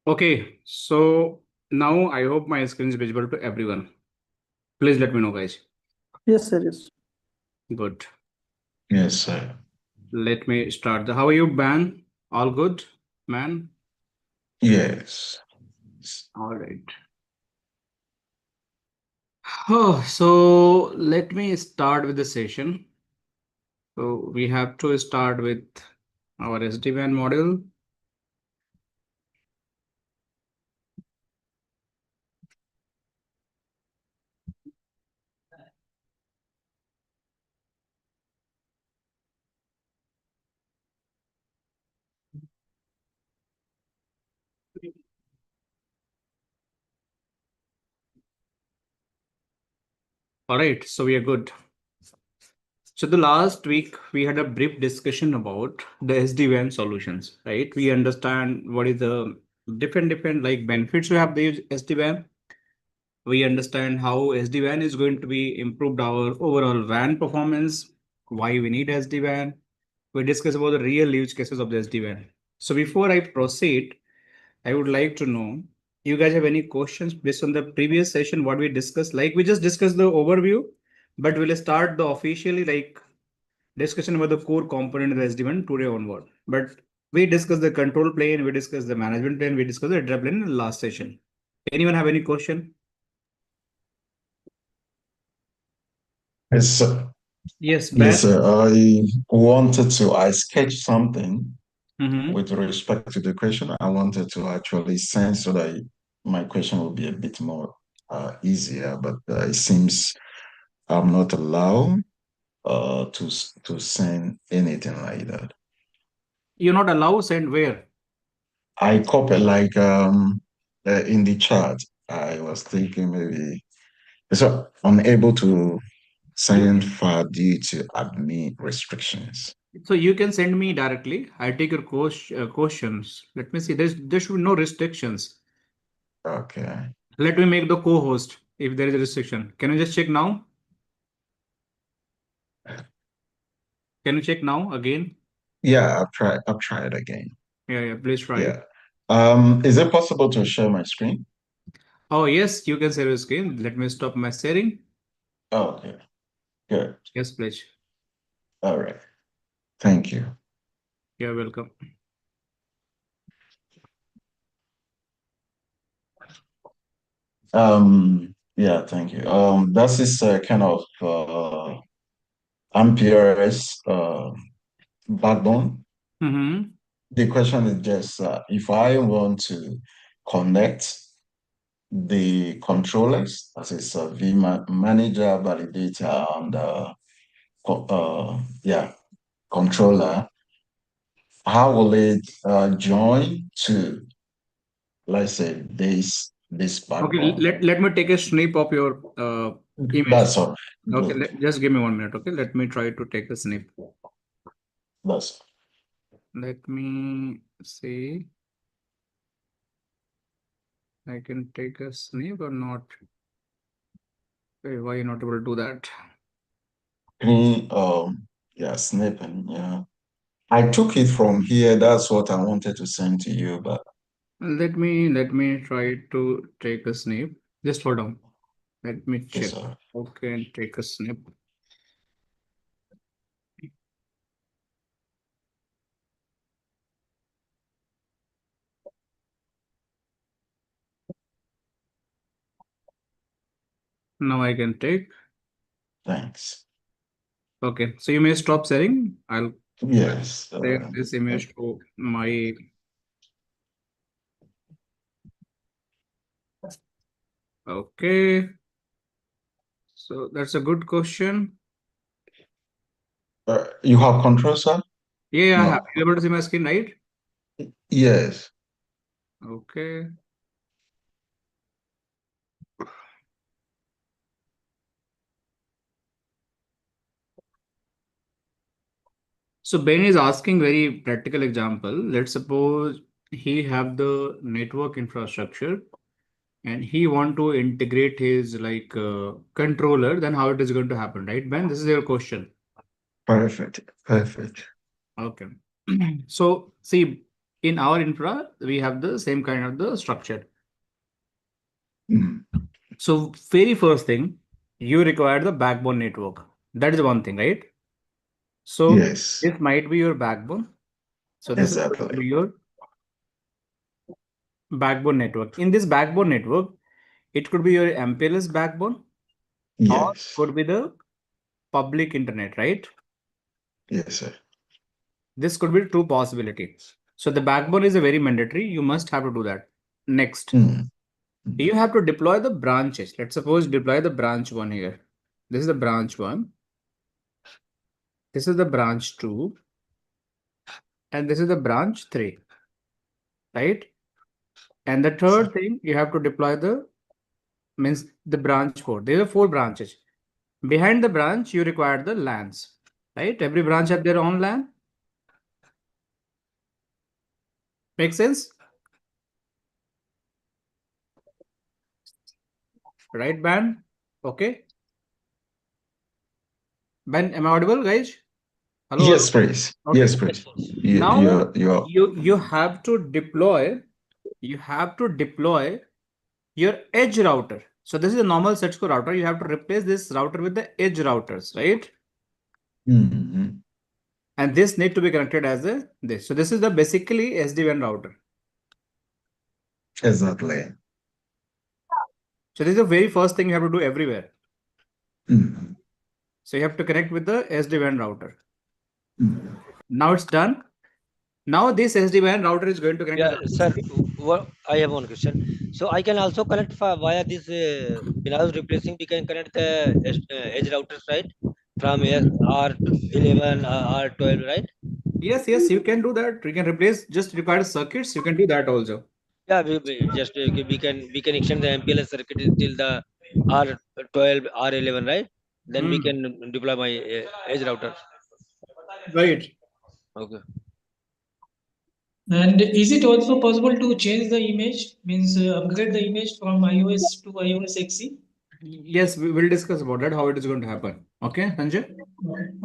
Okay, so now I hope my screen is visible to everyone. Please let me know, guys. Yes, sir. Yes. Good. Yes, sir. Let me start. How are you, Ben? All good, man? Yes. All right. Oh, so let me start with the session. So we have to start with our SD-WAN module. All right, so we are good. So the last week we had a brief discussion about the SD-WAN solutions, right? We understand what is the different like benefits we have the SD-WAN. We understand how SD-WAN is going to be improved our overall WAN performance, why we need SD-WAN. We discuss about the real use cases of the SD-WAN. So before I proceed, I would like to know, you guys have any questions based on the previous session, what we discussed? Like we just discussed the overview, but we'll start the officially like discussion about the core component of the SD-WAN today onward. But we discussed the control plane, we discussed the management plane, we discussed the data plane in the last session. Anyone have any question? Yes, sir. Yes, Ben. Yes, sir. I sketched something with respect to the question. I wanted to actually send so that my question will be a bit more easier, but it seems I'm not allowed to send anything like that. You're not allowed send where? I copied like in the chat. I was thinking maybe so unable to send file due to admin restrictions. So you can send me directly. I take your questions. Let me see. There should be no restrictions. Okay. Let me make the co-host if there is a restriction. Can you just check now? Can you check now again? Yeah, I'll try it again. Yeah, please try it. Yeah. Is it possible to share my screen? Oh, yes, you can share your screen. Let me stop my sharing. Okay. Good. Yes, please. All right. Thank you. You're welcome. Yeah, thank you. That is kind of Ampere's backbone. The question is just if I want to connect the controllers, that is vManager, validator, and yeah, controller, how will it join to, let's say, this Okay, backbone? let me take a snip of your image. That's all. Okay, Good. just give me 1 minute. Okay, let me try to take a snip. That's Let me see. I can take a snip or not. Okay, why are you not able to do that? yeah, snipping. Yeah, I took it from here. That's what I wanted to send to you, but Let me try to take a snip. Just hold on. Let me check. yes, sir. Okay, and take a snip. Now I can take. Thanks. Okay, so you may stop sharing. I'll Yes. save this image to my. Okay, so that's a good question. You have control, sir? Yeah, I No. have. You able to see my screen, right? Yes. Okay. So Ben is asking very practical example. Let's suppose he have the network infrastructure and he want to integrate his like controller, then how it is going to happen, right, Ben? This is your question. Perfect. Perfect. Okay. So see, In our infra, we have the same kind of the structure. So very first thing, you require the backbone network. That is one thing, right? So Yes, this might be your backbone. So this is going to exactly. be your backbone network. In this backbone network, it could be your MPLS backbone or Yes, could be the public internet, right? yes, sir. This could be two possibilities. So the backbone is a very mandatory. You must have to do that. Next, Mm. you have to deploy the branches. Let's suppose deploy the branch one here. This is the branch one. This is the branch two. And this is the branch three, right? And the third thing, you have to deploy the means the branch four. There are four branches. Behind the branch, you require the LANs, right? Every branch have their own LAN. Make sense? Right, Ben? Okay. Ben, am I audible, guys? Hello, Yes, hello. please. Okay. Yes, please. Now You're you have to deploy, your edge router. So this is a normal Cisco router. You have to replace this router with the edge routers, right? Mhm. And this need to be connected as a this. So this is the basically SD-WAN router. Exactly. So this is the very first thing you have to do everywhere. Mhm. So you have to connect with the SD-WAN router. Mhm. Now it's done. Now this SD-WAN router is going to connect with Yeah, the sir. ISP. I have one question. So I can also connect via this when I was replacing, we can connect the edge routers, right? From R11, R12, right? Yes, yes, you can do that. You can replace just required circuits. You can do that also. Yeah, we just we can extend the MPLS circuit till the R12, R11, right? Then we Hmm. can deploy my edge router. Right. Okay. And is it also possible to change the image, means upgrade the image from iOS to iOS XE? Yes, we will discuss about that, how it is going to happen. Okay, Sanjay?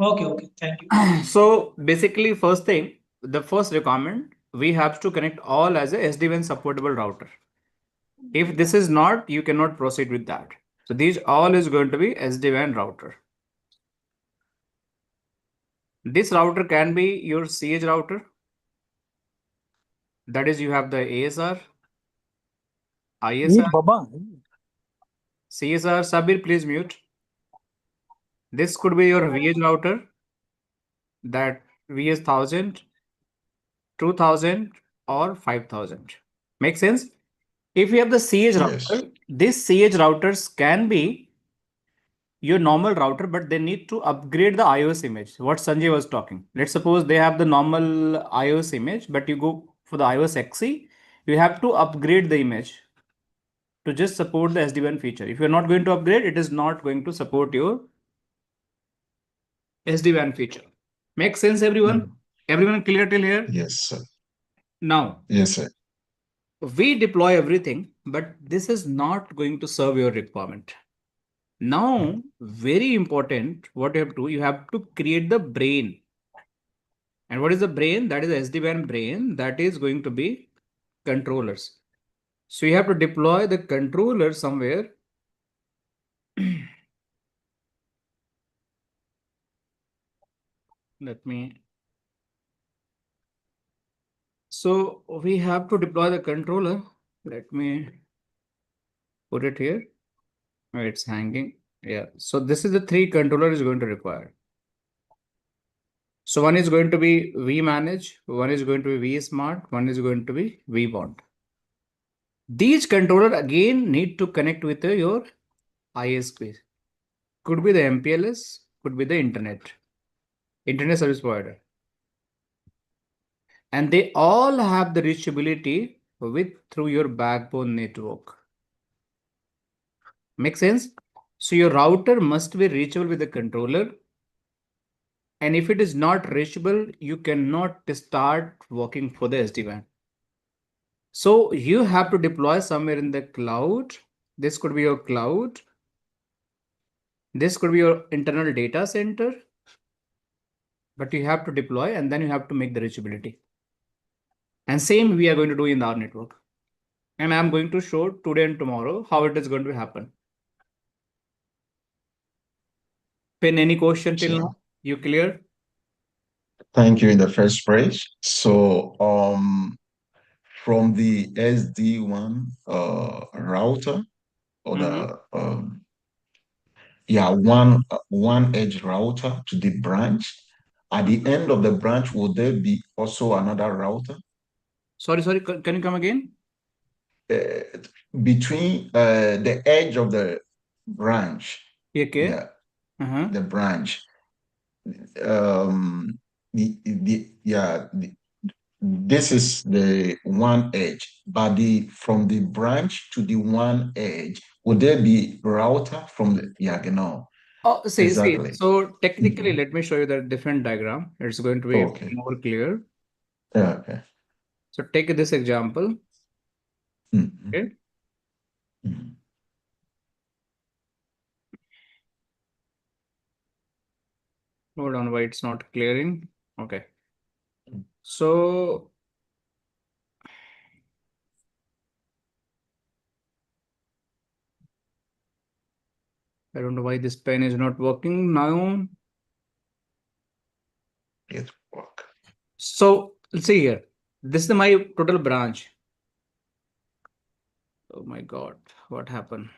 Okay, okay, thank you. So basically, first thing, the first requirement, we have to connect all as a SD-WAN supportable router. If this is not, you cannot proceed with that. So these all is going to be SD-WAN router. This router can be your CH router. That is, you have the ASR, ISR, CSR. Sabir, please mute. This could be your VH router, that VH 1000, 2000, or 5000. Make sense? If you have the CH Yes. router, these CH routers can be your normal router, but they need to upgrade the iOS image. What Sanjay was talking. Let's suppose they have the normal iOS image, but you go for the iOS XE, you have to upgrade the image to just support the SD-WAN feature. If you're not going to upgrade, it is not going to support your SD-WAN feature. Makes sense, everyone? Everyone clear till here? Yes, sir. Now, Yes, sir. we deploy everything, but this is not going to serve your requirement. Now, very important, what you have to create the brain. And what is the brain? That is the SD-WAN brain. That is going to be controllers. So you have to deploy the controller somewhere. Let me. So we have to deploy the controller. Let me put it here. Oh, it's hanging. Yeah. So this is the three controller is going to require. So one is going to be vManage, one is going to be vSmart, one is going to be vBond. These controller again need to connect with your ISP. Could be the MPLS, could be the internet service provider. And they all have the reachability with through your backbone network. Make sense? So your router must be reachable with the controller. And if it is not reachable, you cannot start working for the SD-WAN. So you have to deploy somewhere in the cloud. This could be your cloud. This could be your internal data center. But you have to deploy and then you have to make the reachability. And same we are going to do in our network. And I'm going to show today and tomorrow how it is going to happen. Pin, any question till now? You clear? Thank you in the first place. So from the SD-WAN router or the one edge router to the branch. At the end of the branch, will there be also another router? Sorry, can you come again? Between the edge of the branch, Okay. the branch, this is the one edge, but from the branch to the one edge, would there be router from the Oh, see. exactly. So technically, let me show you the different diagram. It's going to be more clear. Okay. So take this example. Okay. Hold on, why it's not clearing? Okay. So I don't know why this pen is not working now. It work. So let's see here. This is my total branch. Oh my God, what happened?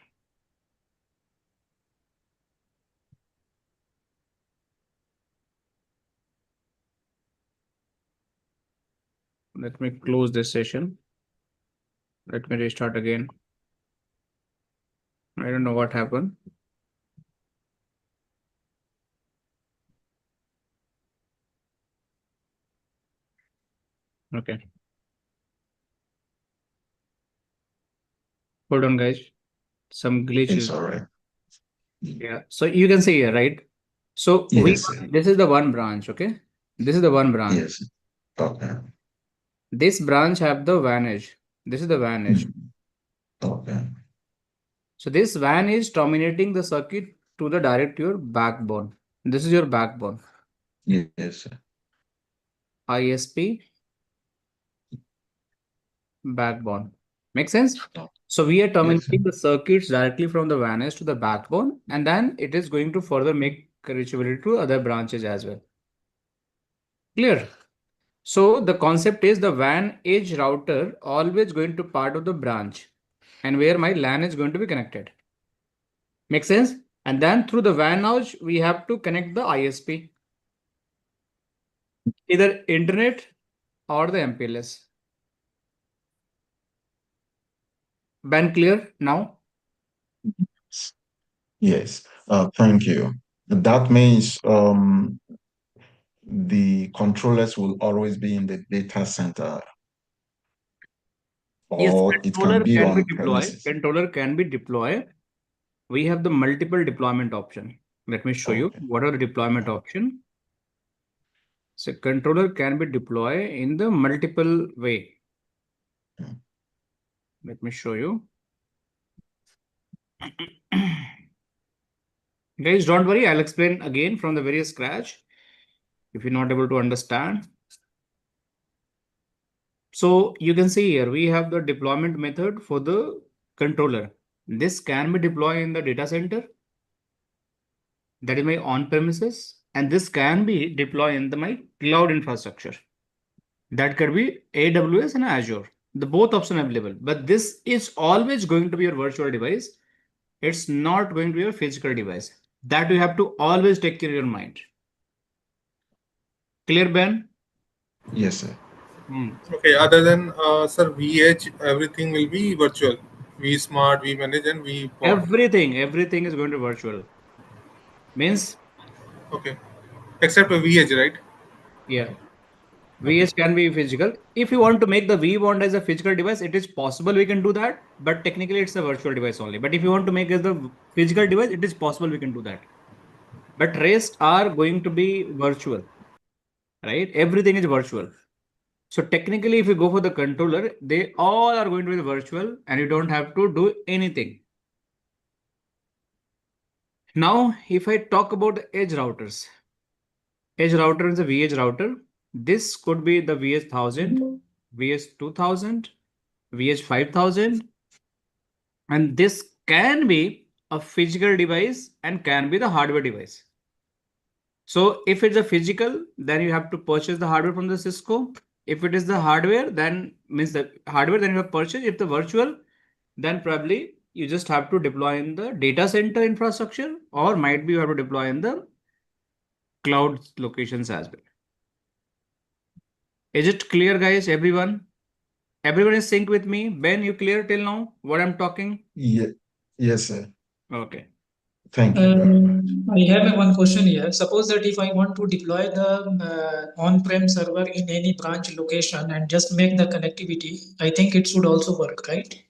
Let me close this session. Let me restart again. I don't know what happened. Okay. Hold on, guys. Some glitch. It's all right. Yeah. So you can see here, right? So Yes. this is the one branch. Okay. This is the one branch. Yes. Okay. This branch have the vManage. This is the vManage. Okay. So this WAN is terminating the circuit to the direct your backbone. This is your backbone. Yes. ISP backbone. Make sense? No. So we are terminating the circuits directly from the WAN to the backbone, and then it is going to further make reachability to other branches as well. Clear? So the concept is the WAN edge router always going to part of the branch, and where my LAN is going to be connected. Make sense? And then through the WAN edge, we have to connect the ISP. Either internet or the MPLS. Ben, clear now? Yes. Thank you. That means the controllers will always be in the data center, Yes, or it can be on premises. Controller can be deployed. We have the multiple deployment option. Let me show you what are the deployment option. So controller can be deployed in the multiple way. Let me show you. Guys, don't worry. I'll explain again from the very scratch if you're not able to understand. So you can see here, we have the deployment method for the controller. This can be deployed in the data center. That is my on-premises. And this can be deployed in my cloud infrastructure. That could be AWS and Azure. The both options available. But this is always going to be your virtual device. It's not going to be your physical device. That you have to always take care of your mind. Clear, Ben? Yes, sir. Okay, other than sir, VH, everything will be virtual. vSmart, vManage, and vBond. Everything is going to virtual. Means? Okay, except VH, right? Yeah. VH can be physical. If you want to make the vBond as a physical device, it is possible we can do that, but technically it's a virtual device only. But if you want to make it the physical device, it is possible we can do that. But rest are going to be virtual, right? Everything is virtual. So technically, if you go for the controller, they all are going to be virtual and you don't have to do anything. Now, if I talk about the edge routers, edge router is a VH router. This could be the VH1000. VH2000, VH5000, and this can be a physical device and can be the hardware device. So if it's a physical, then you have to purchase the hardware from the Cisco. If it is the hardware, then means the hardware, then you have purchased. If the virtual, then probably you just have to deploy in the data center infrastructure, or might be you have to deploy in the cloud locations as well. Is it clear, guys? Everyone? Everyone is synced with me? Ben, you clear till now what I'm talking? Yeah. Yes, sir. Okay. Thank you. I have one question here. Suppose that if I want to deploy the on-prem server in any branch location and just make the connectivity, I think it should also work, right?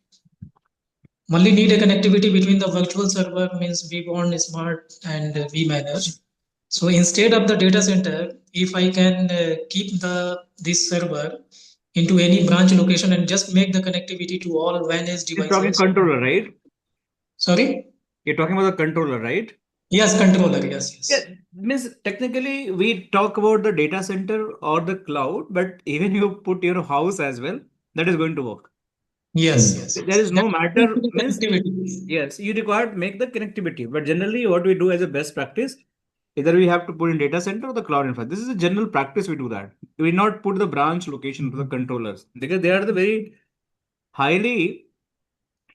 Only need a connectivity between the virtual server, means vBond, vSmart, and vManage. So instead of the data center, if I can keep this server into any branch location and just make the connectivity to all vManage devices. You're talking controller, right? Sorry? You're talking about the controller, right? Yes, controller. Yes. Yeah, means technically we talk about the data center or the cloud, but even you put your house as well, that is going to work. Yes. There is no matter, means connectivity. yes, you require make the connectivity, but generally what we do as a best practice, either we have to put in data center or the cloud infra. This is a general practice we do that. We not put the branch location to the controllers because they are the very highly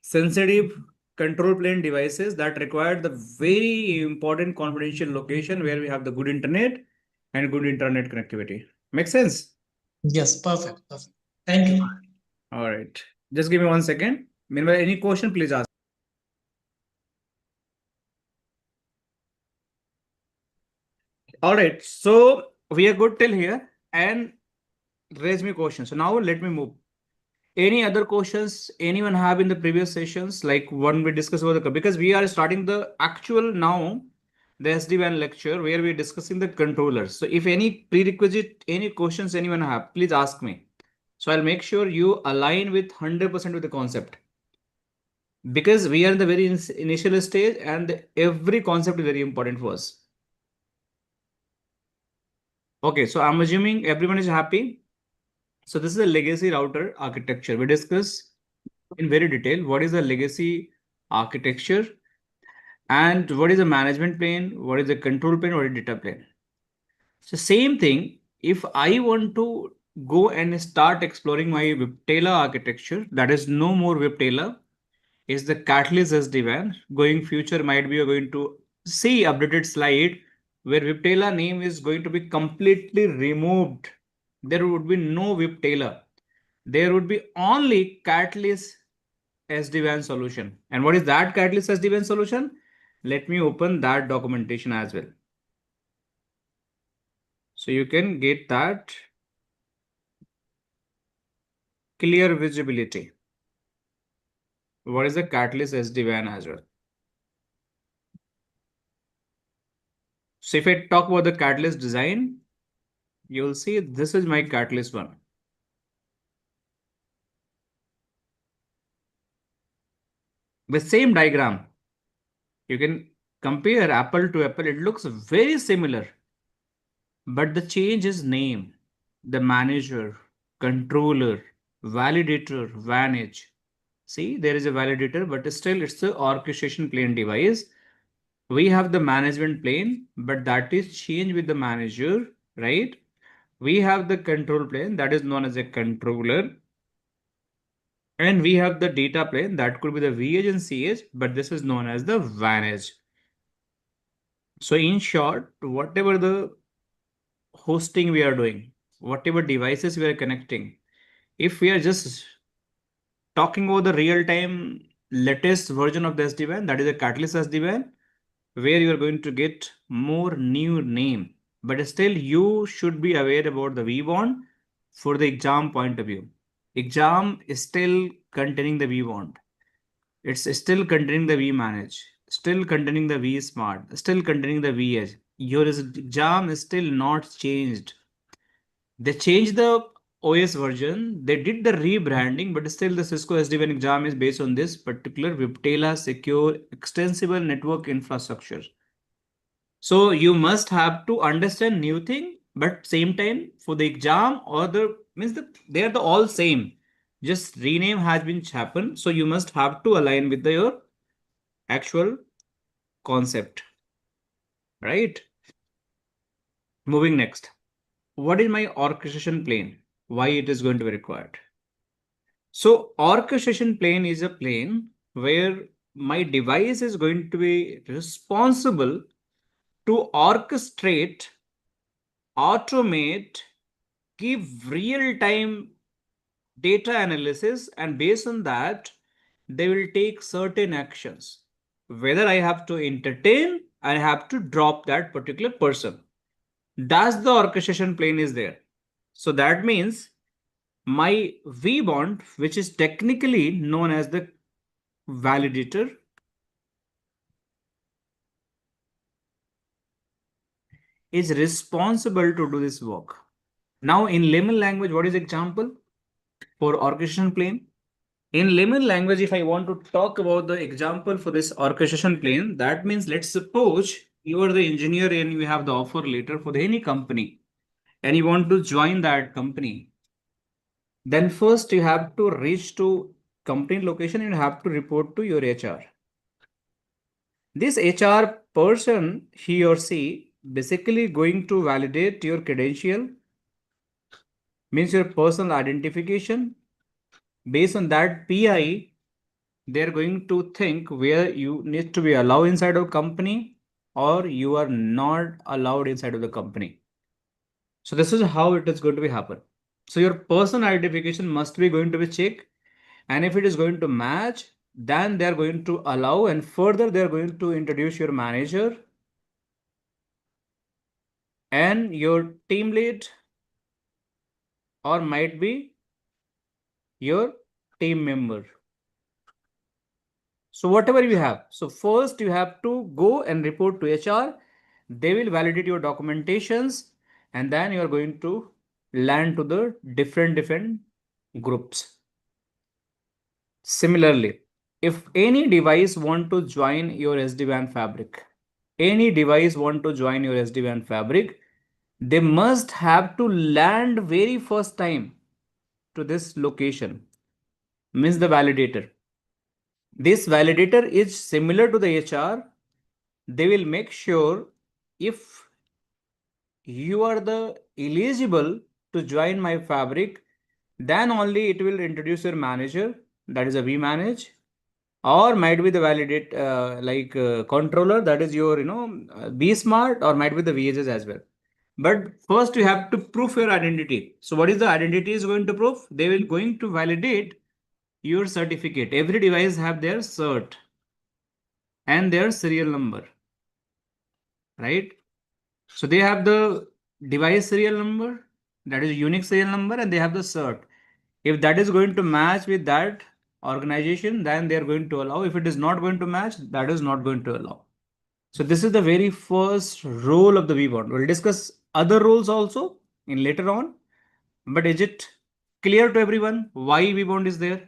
sensitive control plane devices that require the very important confidential location where we have the good internet and good internet connectivity. Make sense? Yes, perfect. Thank you. All right. Just give me 1 second. Meanwhile, any question, please ask. All right. So we are good till here and raise me questions. So now let me move. Any other questions anyone have in the previous sessions, like one we discussed about because we are starting the actual now, the SD-WAN lecture where we're discussing the controllers. So if any prerequisite, any questions anyone have, please ask me. So I'll make sure you align with 100% with the concept. Because we are in the very initial stage and every concept is very important for us. Okay, so I'm assuming everyone is happy. So this is a legacy router architecture. We discuss in very detail what is the legacy architecture and what is the management plane, what is the control plane, what is data plane. So same thing, if I want to go and start exploring my viptela architecture, that is no more viptela, is the Catalyst SD-WAN. Going future might be you're going to see updated slide where viptela name is going to be completely removed. There would be no viptela. There would be only Catalyst SD-WAN solution. And what is that Catalyst SD-WAN solution? Let me open that documentation as well. So you can get that clear visibility. What is the Catalyst SD-WAN as well? So if I talk about the Catalyst design, you'll see this is my Catalyst one. The same diagram. You can compare apple to apple. It looks very similar. But the change is name, the manager, controller, validator, vManage. See, there is a validator, but still it's the orchestration plane device. We have the management plane, but that is changed with the manager, right? We have the control plane that is known as a controller. And we have the data plane that could be the vEdge and cEdge, but this is known as the vManage. So in short, whatever the hosting we are doing, whatever devices we are connecting, if we are just talking about the real-time latest version of the SD-WAN, that is a Catalyst SD-WAN, where you are going to get more new name, but still you should be aware about the vBond for the exam point of view. Exam is still containing the vBond. It's still containing the vManage, still containing the vSmart, still containing the vEdge. Your exam is still not changed. They changed the OS version. They did the rebranding, but still the Cisco SD-WAN exam is based on this particular viptela secure extensible network infrastructure. So you must have to understand new thing, but same time for the exam or the Means that they are the all same. Just rename has been happened. So you must have to align with your actual concept, right? Moving next. What is my orchestration plane? Why it is going to be required? So orchestration plane is a plane where my device is going to be responsible to orchestrate, automate, give real-time data analysis, and based on that, they will take certain actions. Whether I have to entertain, I have to drop that particular person. That's the orchestration plane is there. So that means my vBond, which is technically known as the validator, is responsible to do this work. Now in layman language, what is example for orchestration plane? In layman language, if I want to talk about the example for this orchestration plane, that means let's suppose you are the engineer and you have the offer letter for any company and you want to join that company. Then first you have to reach to company location and you have to report to your HR. This HR person, he or she, basically going to validate your credential, means your personal identification. Based on that PI, they're going to think where you need to be allowed inside of company or you are not allowed inside of the company. So this is how it is going to be happen. So your personal identification must be going to be checked, and if it is going to match, then they're going to allow, and further they're going to introduce your manager and your team lead, or might be your team member. So whatever you have. So first you have to go and report to HR. They will validate your documentations and then you are going to land to the different groups. Similarly, if any device want to join your SD-WAN fabric, they must have to land very first time to this location, means the validator. This validator is similar to the HR. They will make sure if you are the eligible to join my fabric, then only it will introduce your manager, that is a vManage, or might be the validate controller, that is your vSmart, or might be the VHS as well. But first you have to prove your identity. So what is the identity is going to prove? They will going to validate your certificate. Every device have their cert and their serial number, right? So they have the device serial number, that is a unique serial number, and they have the cert. If that is going to match with that organization, then they are going to allow. If it is not going to match, that is not going to allow. So this is the very first role of the vBond. We'll discuss other roles also in later on. But is it clear to everyone why vBond is there?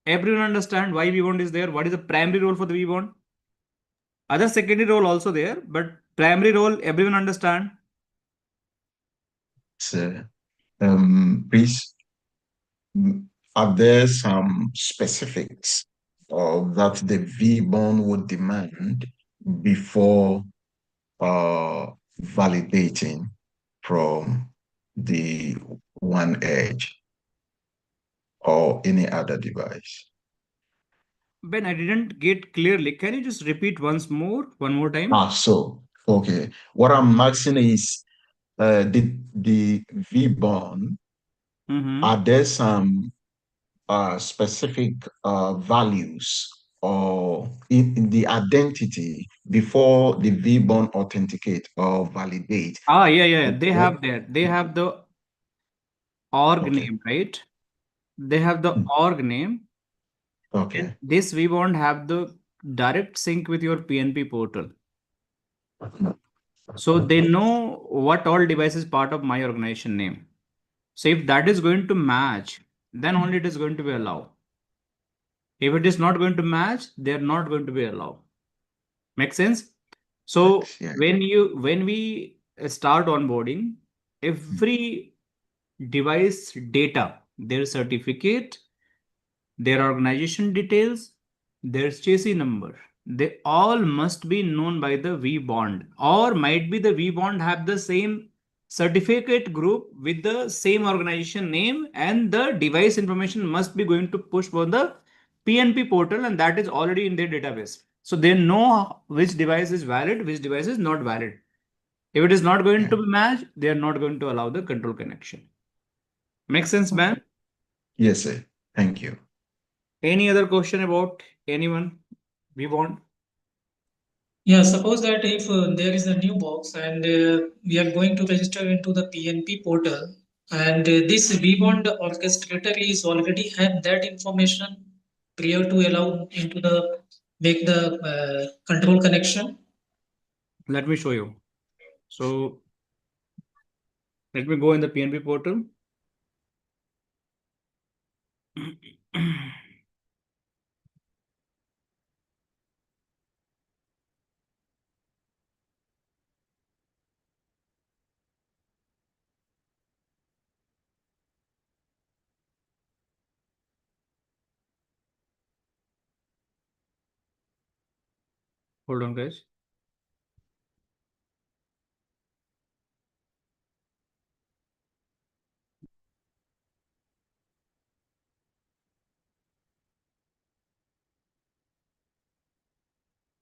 Everyone understand why vBond is there? What is the primary role for the vBond? Other secondary role also there, but primary role everyone understand. So, please, are there some specifics that the vBond would demand before validating from the one edge or any other device? Ben, I didn't get clearly. Can you just repeat one more time? Okay. What I'm asking is the vBond, are there some specific values or in the identity before the vBond authenticate or validate? Yeah. They have the org name, right? They have the org name. Okay. And this vBond have the direct sync with your PNP portal. So they know what all device is part of my organization name. So if that is going to match, then only it is going to be allowed. If it is not going to match, they are not going to be allowed. Make sense? So Yeah. when we start onboarding, every device data, their certificate, their organization details, their chassis number. They all must be known by the vBond, or might be the vBond have the same certificate group with the same organization name, and the device information must be going to push for the PNP portal, and that is already in their database. So they know which device is valid, which device is not valid. If it is not going to be matched, they are not going to allow the control connection. Make sense, man? Yes, sir. Thank you. Any other question about anyone? vBond? Yeah, suppose that if there is a new box and we are going to register into the PNP portal, and this vBond orchestrator is already have that information prior to allow into the make the control connection. Let me show you. So let me go in the PNP portal. Hold on, guys.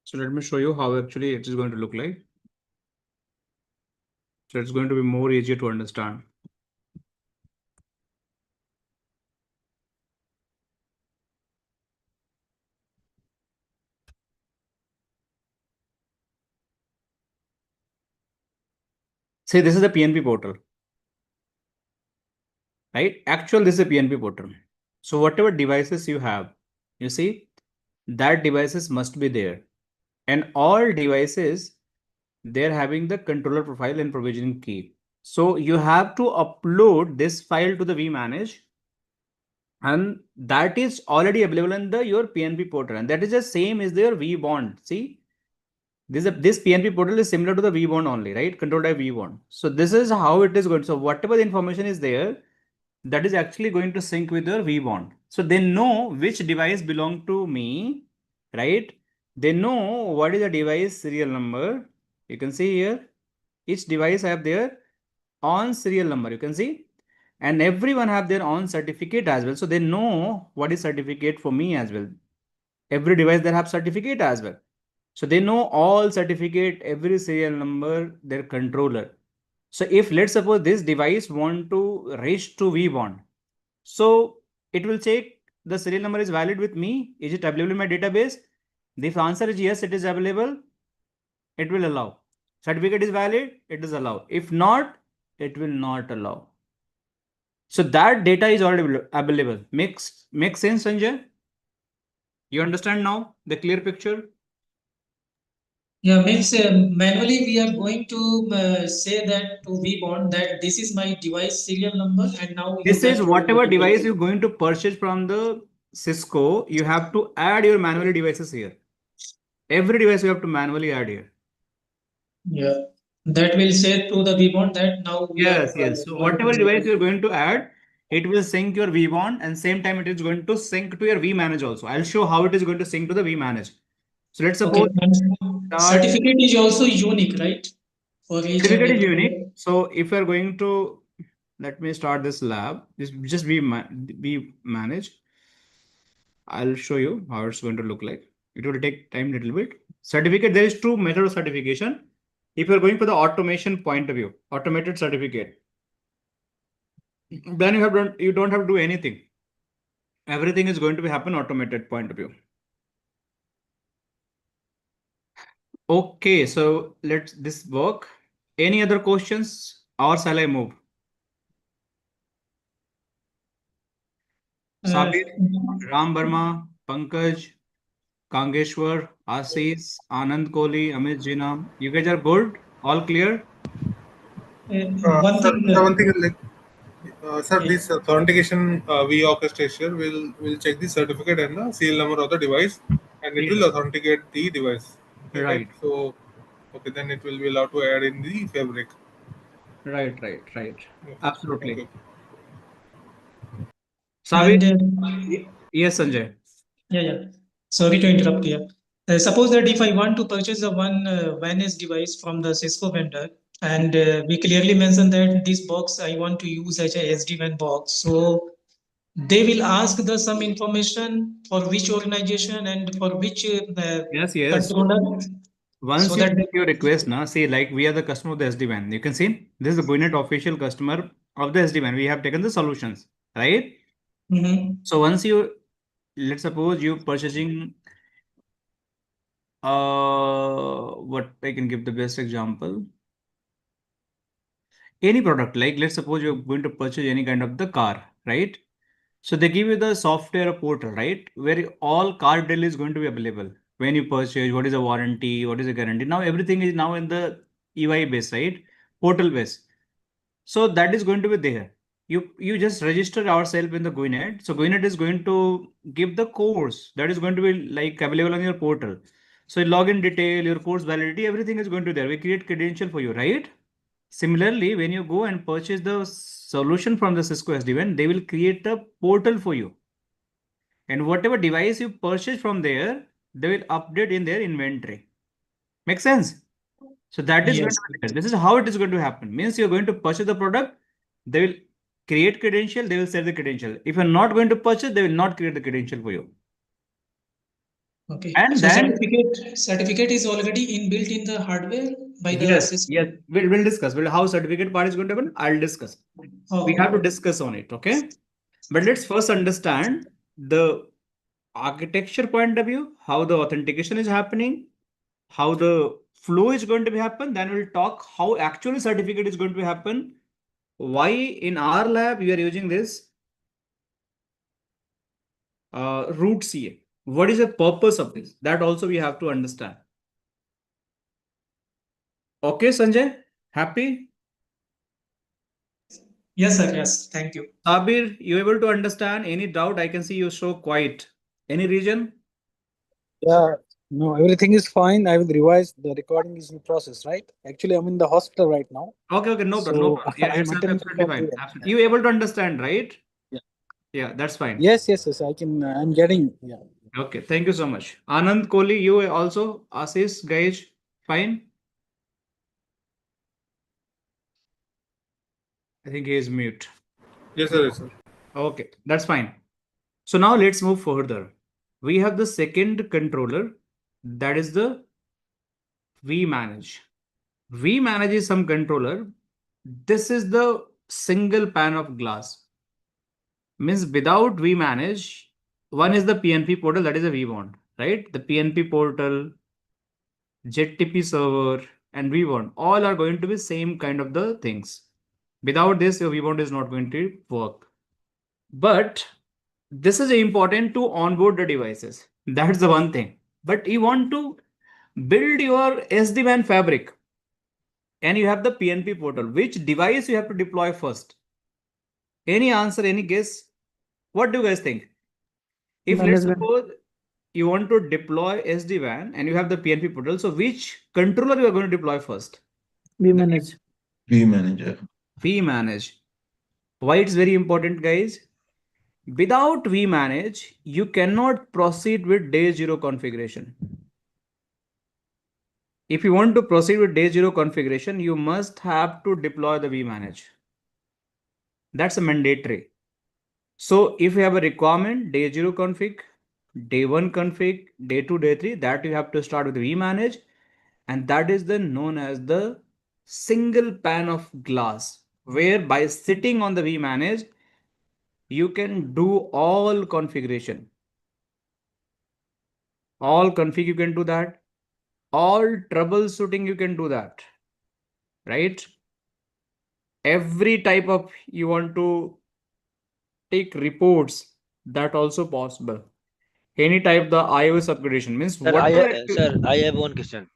So let me show you how actually it is going to look like. So it's going to be more easier to understand. See, this is the PNP portal, right? Actual, this is a PNP portal. So whatever devices you have, you see, that devices must be there. And all devices, they're having the controller profile and provisioning key. So you have to upload this file to the vManage, and that is already available in the your PNP portal, and that is the same as their vBond. See, this PNP portal is similar to the vBond only, right? Controlled by vBond. So this is how it is going. So whatever the information is there, that is actually going to sync with your vBond. So they know which device belong to me, right? They know what is the device serial number. You can see here, each device have their on serial number. You can see, and everyone have their own certificate as well. So they know what is certificate for me as well. Every device that have certificate as well. So they know all certificate, every serial number, their controller. So if let's suppose this device want to reach to vBond, so it will check the serial number is valid with me. Is it available in my database? If answer is yes, it is available, it will allow. Certificate is valid, it is allowed. If not, it will not allow. So that data is already available. Makes sense, Sanjay? You understand now the clear picture? Yeah, means manually we are going to say that to vBond that this is my device serial number, and now this is whatever device you're going to purchase from the Cisco, you have to add your manually devices here. Every device you have to manually add here. Yeah, that will say to the vBond that now we yes. So whatever device you're going to add, it will sync your vBond, and same time it is going to sync to your vManage also. I'll show how it is going to sync to the vManage. So let's suppose certificate is also unique, right? For each certificate is unique. So if you're going to, let me start this lab. Just vManage. I'll show you how it's going to look like. It will take time a little bit. Certificate, there is two methods of certification. If you're going for the automation point of view, automated certificate, then you don't have to do anything. Everything is going to be happen automated point of view. Okay, so let's this work. Any other questions, or shall I move? Sabir, Ram Verma, Pankaj, Kangeshwar, Asis, Anand Kohli, Amit Jina. You guys are good? All clear? one thing is like, sir, this authentication orchestration will check the certificate and the serial number of the device, and it will authenticate the device. Okay, right. So, okay, then it will be allowed to add in the fabric. Right. Okay. Absolutely. Okay. Sabir, And yes, Sanjay. yeah. Sorry to interrupt here. Suppose that if I want to purchase a one vManage device from the Cisco vendor, and we clearly mentioned that this box I want to use as a SD-WAN box. So they will ask the some information for which organization and for which Yes, yes. controller. Once So you that take your request, now say like we are the customer of the SD-WAN. You can see this is the guiNet official customer of the SD-WAN. We have taken the solutions, right? Mhm. So once you, let's suppose you purchasing, what I can give the best example. Any product, like let's suppose you're going to purchase any kind of the car, right? So they give you the software portal, right? Where all car detail is going to be available. When you purchase, what is a warranty, what is a guarantee. Now everything is now in the EY base, right? Portal base. So that is going to be there. You just register ourselves in the guiNet. So guiNet is going to give the course that is going to be like available on your portal. So login detail, your course validity, everything is going to be there. We create credential for you, right? Similarly, when you go and purchase the solution from the Cisco SD-WAN, they will create a portal for you. And whatever device you purchase from there, they will update in their inventory. Make sense? So that is going yes. to be there. This is how it is going to happen. Means you're going to purchase the product, they will create credential, they will sell the credential. If you're not going to purchase, they will not create the credential for you. Okay. And So then certificate is already inbuilt in the hardware by the yes, system. yes, we'll discuss. How certificate part is going to happen. I'll discuss. We have to discuss on it, okay? But let's first understand the architecture point of view, how the authentication is happening, how the flow is going to be happen. Then we'll talk how actually certificate is going to happen. Why in our lab we are using this root CA. What is the purpose of this? That also we have to understand. Okay, Sanjay, happy? Yes, sir. Yes. Thank you. Sabir, you able to understand? Any doubt? I can see you so quiet. Any reason? Yeah, no, everything is fine. I will revise. The recording is in process, right? Actually, I'm in the hospital right now. Okay, no problem, no So problem. Yeah, I'm it's attending to absolutely call fine. you. Absolutely. You able to understand, right? Yeah. Yeah, that's fine. Yes, I can. I'm getting. Yeah. Okay, thank you so much. Anand Kohli, you also. Ashish, guys, fine? I think he is mute. Yes, sir. Yes, sir. Okay, that's fine. So now let's move further. We have the second controller, that is the vManage. vManage is some controller. This is the single pane of glass. Means without vManage, one is the PNP portal, that is a vBond, right? The PNP portal, ZTP server, and vBond all are going to be same kind of the things. Without this, your vBond is not going to work. But this is important to onboard the devices. That's the one thing. But you want to build your SD-WAN fabric and you have the PNP portal. Which device you have to deploy first? Any answer, any guess? What do you guys think? If let's suppose you want to deploy SD-WAN and you have the PNP portal, so which controller you are going to deploy first? vManage. vManager. vManage. Why it's very important, guys? Without vManage, you cannot proceed with day zero configuration. If you want to proceed with day zero configuration, you must have to deploy the vManage. That's a mandatory. So if you have a requirement, day zero config, day one config, day two, day three, that you have to start with vManage. And that is then known as the single pane of glass, where by sitting on the vManage, you can do all configuration. All config you can do that. All troubleshooting you can do that. Right? Every type of you want to take reports, that also possible. Any type the iOS upgradation means Sir, I have one question.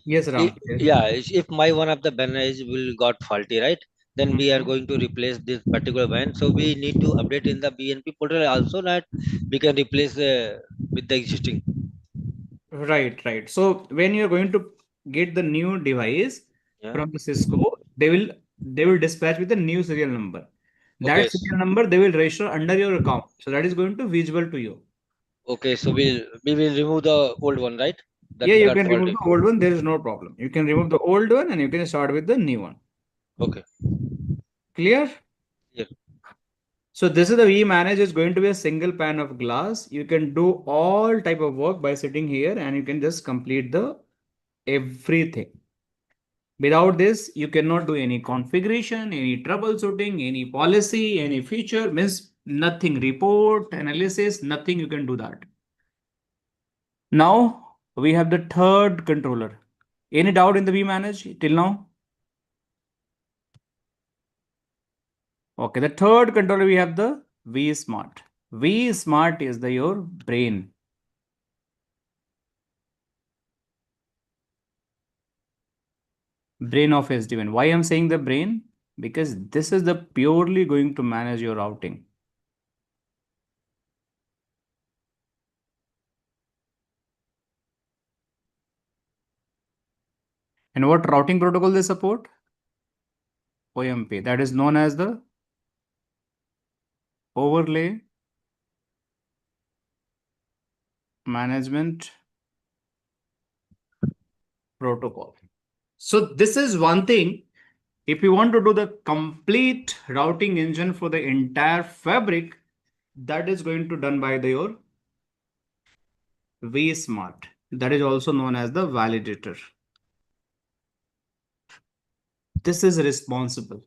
Yes, Ram. Yeah, if my one of the banners will got faulty, right? Then we are going to replace this particular ban. So we need to update in the BNP portal also that we can replace with the existing. Right. So when you're going to get the new device from the Cisco, they will dispatch with a new serial number. That Okay. serial number they will register under your account. So that is going to visible to you. Okay. So we will remove the old one, right? That Yeah, you got can remove faulty. the old one. There is no problem. You can remove the old one and you can start with the new one. Okay. Clear? Yeah. So this is the vManage is going to be a single pane of glass. You can do all type of work by sitting here and you can just complete the everything. Without this, you cannot do any configuration, any troubleshooting, any policy, any feature, means nothing, report, analysis, nothing you can do that. Now we have the third controller. Any doubt in the vManage till now? Okay, the third controller we have the vSmart. vSmart is your brain. Brain of SD-WAN. Why I'm saying the brain? Because this is the purely going to manage your routing. And what routing protocol they support? OMP. That is known as the overlay management protocol. So this is one thing. If you want to do the complete routing engine for the entire fabric, that is going to done by your vSmart. That is also known as the validator. This is responsible.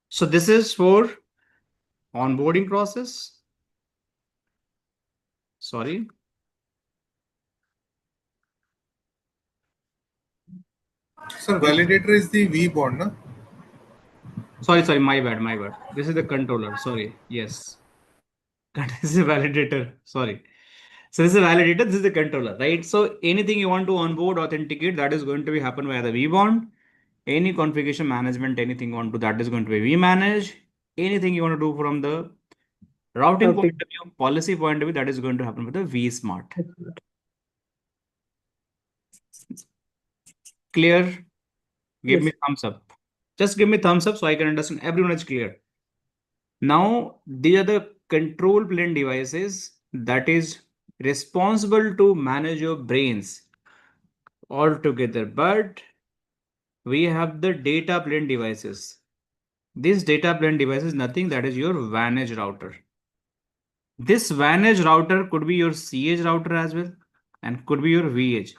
So this is for onboarding process. Sorry. Sir, validator is the vBond, no? Sorry, my bad. This is the controller. Sorry. Yes. This is a validator. Sorry. So this is a validator, this is the controller, right? So anything you want to onboard, authenticate, that is going to be happen via the vBond. Any configuration management, anything you want to, that is going to be vManage. Anything you want to do from the routing point of view, policy point of view, that is going to happen with the vSmart. Clear? Give me thumbs up. Just give me thumbs up so I can understand everyone is clear. Now, these are the control plane devices that is responsible to manage your brains all together. But we have the data plane devices. This data plane device is nothing, that is your vManage router. This vManage router could be your CH router as well and could be your VH.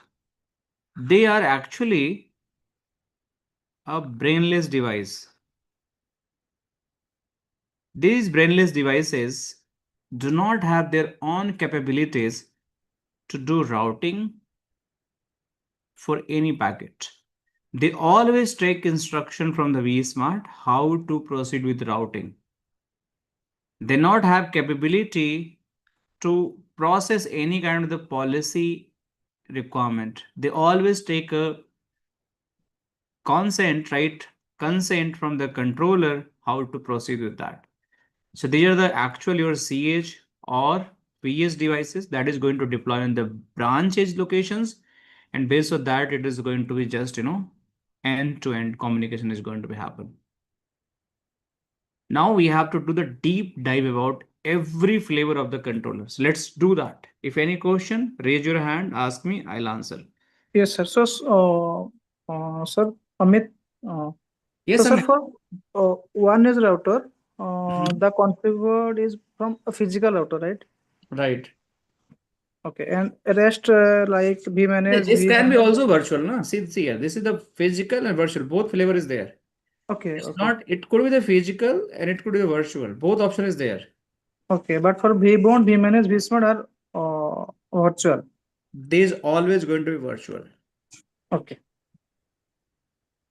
They are actually a brainless device. These brainless devices do not have their own capabilities to do routing for any packet. They always take instruction from the vSmart how to proceed with routing. They not have capability to process any kind of the policy requirement. They always take a consent, right? Consent from the controller how to proceed with that. So these are the actual your CH or VS devices that is going to deploy in the branch edge locations. And based on that, it is going to be just, end-to-end communication is going to be happen. Now we have to do the deep dive about every flavor of the controllers. Let's do that. If any question, raise your hand, ask me, I'll answer. Yes, sir. So, sir, Amit, Yes, so sir, Amit. for one is router, the configured is from a physical router, right? Right. Okay, and rest like vManage. This can be also virtual, na? See here. This is the physical and virtual. Both flavor is there. Okay, It's okay. not. It could be the physical and it could be the virtual. Both option is there. Okay, but for vBond, vManage, vSmart are virtual. This is always going to be virtual. Okay.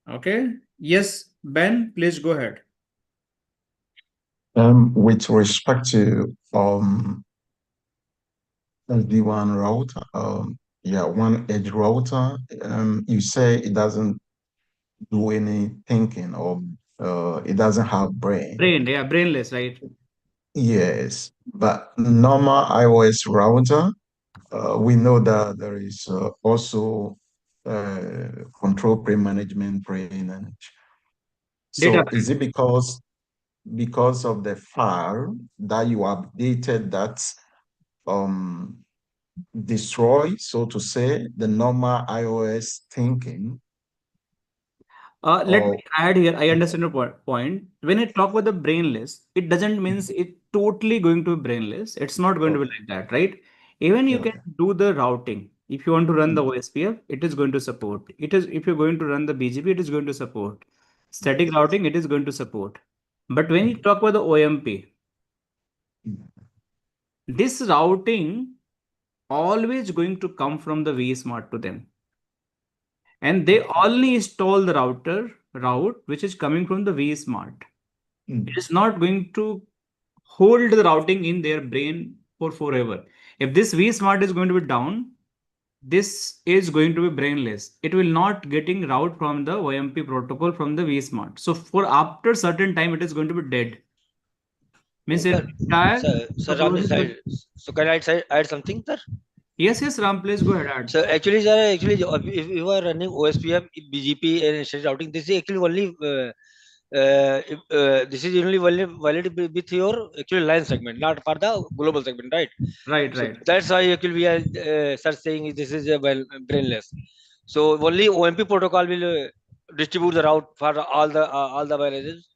Okay. Yes, Ben, please go ahead. With respect to SD-WAN router, one edge router, you say it doesn't do any thinking or it doesn't have brain. Brainless, right? Yes, but normal iOS router, we know that there is also control plane management, brain, and so Data is it because because of the file that you updated that destroy, so to say, the normal iOS thinking? Let me add here. I understand your point. When I talk about the brainless, it doesn't means it totally going to be brainless. It's not going to be like that, right? Even you can do the routing. If you want to run the OSPF, it is going to support. It is if you're going to run the BGP, it is going to support. Static routing, it is going to support. But when you talk about the OMP, this routing always going to come from the vSmart to them. And they only install the route which is coming from the vSmart. It is not going to hold the routing in their brain for forever. If this vSmart is going to be down, this is going to be brainless. It will not getting route from the OMP protocol from the vSmart. So for after certain time, it is going to be dead. Means Sir, entire. sir, so can I add something, sir? Yes, Ram, please go ahead. So actually, sir, if you are running OSPF, BGP, and static routing, this is actually only this is only valid with your actually line segment, not for the global segment, right? Right, so right. That's why actually we are saying this is brainless. So only OMP protocol will distribute the route for all the manages,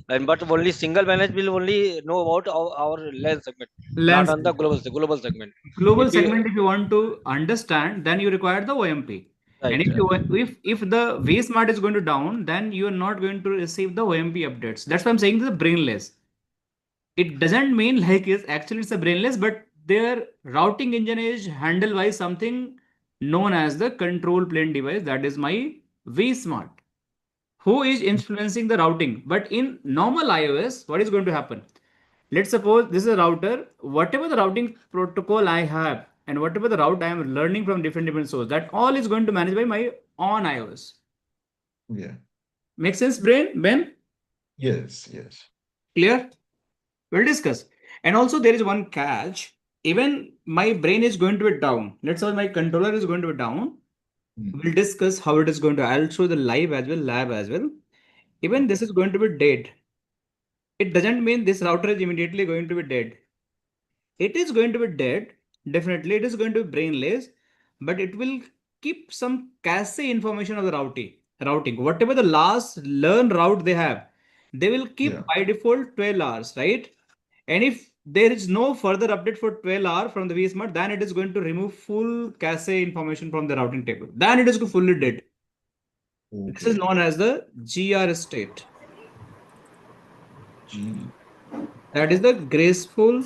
and but only single manage will only know about our LAN segment, not on the global segment. Global If you, segment, if you want to understand, then you require the OMP. right, And if the vSmart is going to down, then you are not going to receive the OMP updates. That's why I'm saying the brainless. It doesn't mean like it's a brainless, but their routing engine is handled by something known as the control plane device. That is my vSmart, who is influencing the routing. But in normal iOS, what is going to happen? Let's suppose this is a router. Whatever the routing protocol I have and whatever the route I am learning from different sources, that all is going to manage by my on iOS. Yeah. Make sense, Ben? Yes. Clear? We'll discuss. And also there is one catch. Even my brain is going to be down. Let's say my controller is going to be down. We'll discuss how it is going to. I'll show the live as well, lab as well. Even this is going to be dead. It doesn't mean this router is immediately going to be dead. It is going to be dead. Definitely, it is going to be brainless, but it will keep some cache information of the routing. Whatever the last learn route they have, they will keep by default 12 hours, right? And if there is no further update for 12 hours from the vSmart, then it is going to remove full cache information from the routing table. Then it is fully dead. Okay. This is known as the GR state. That is the graceful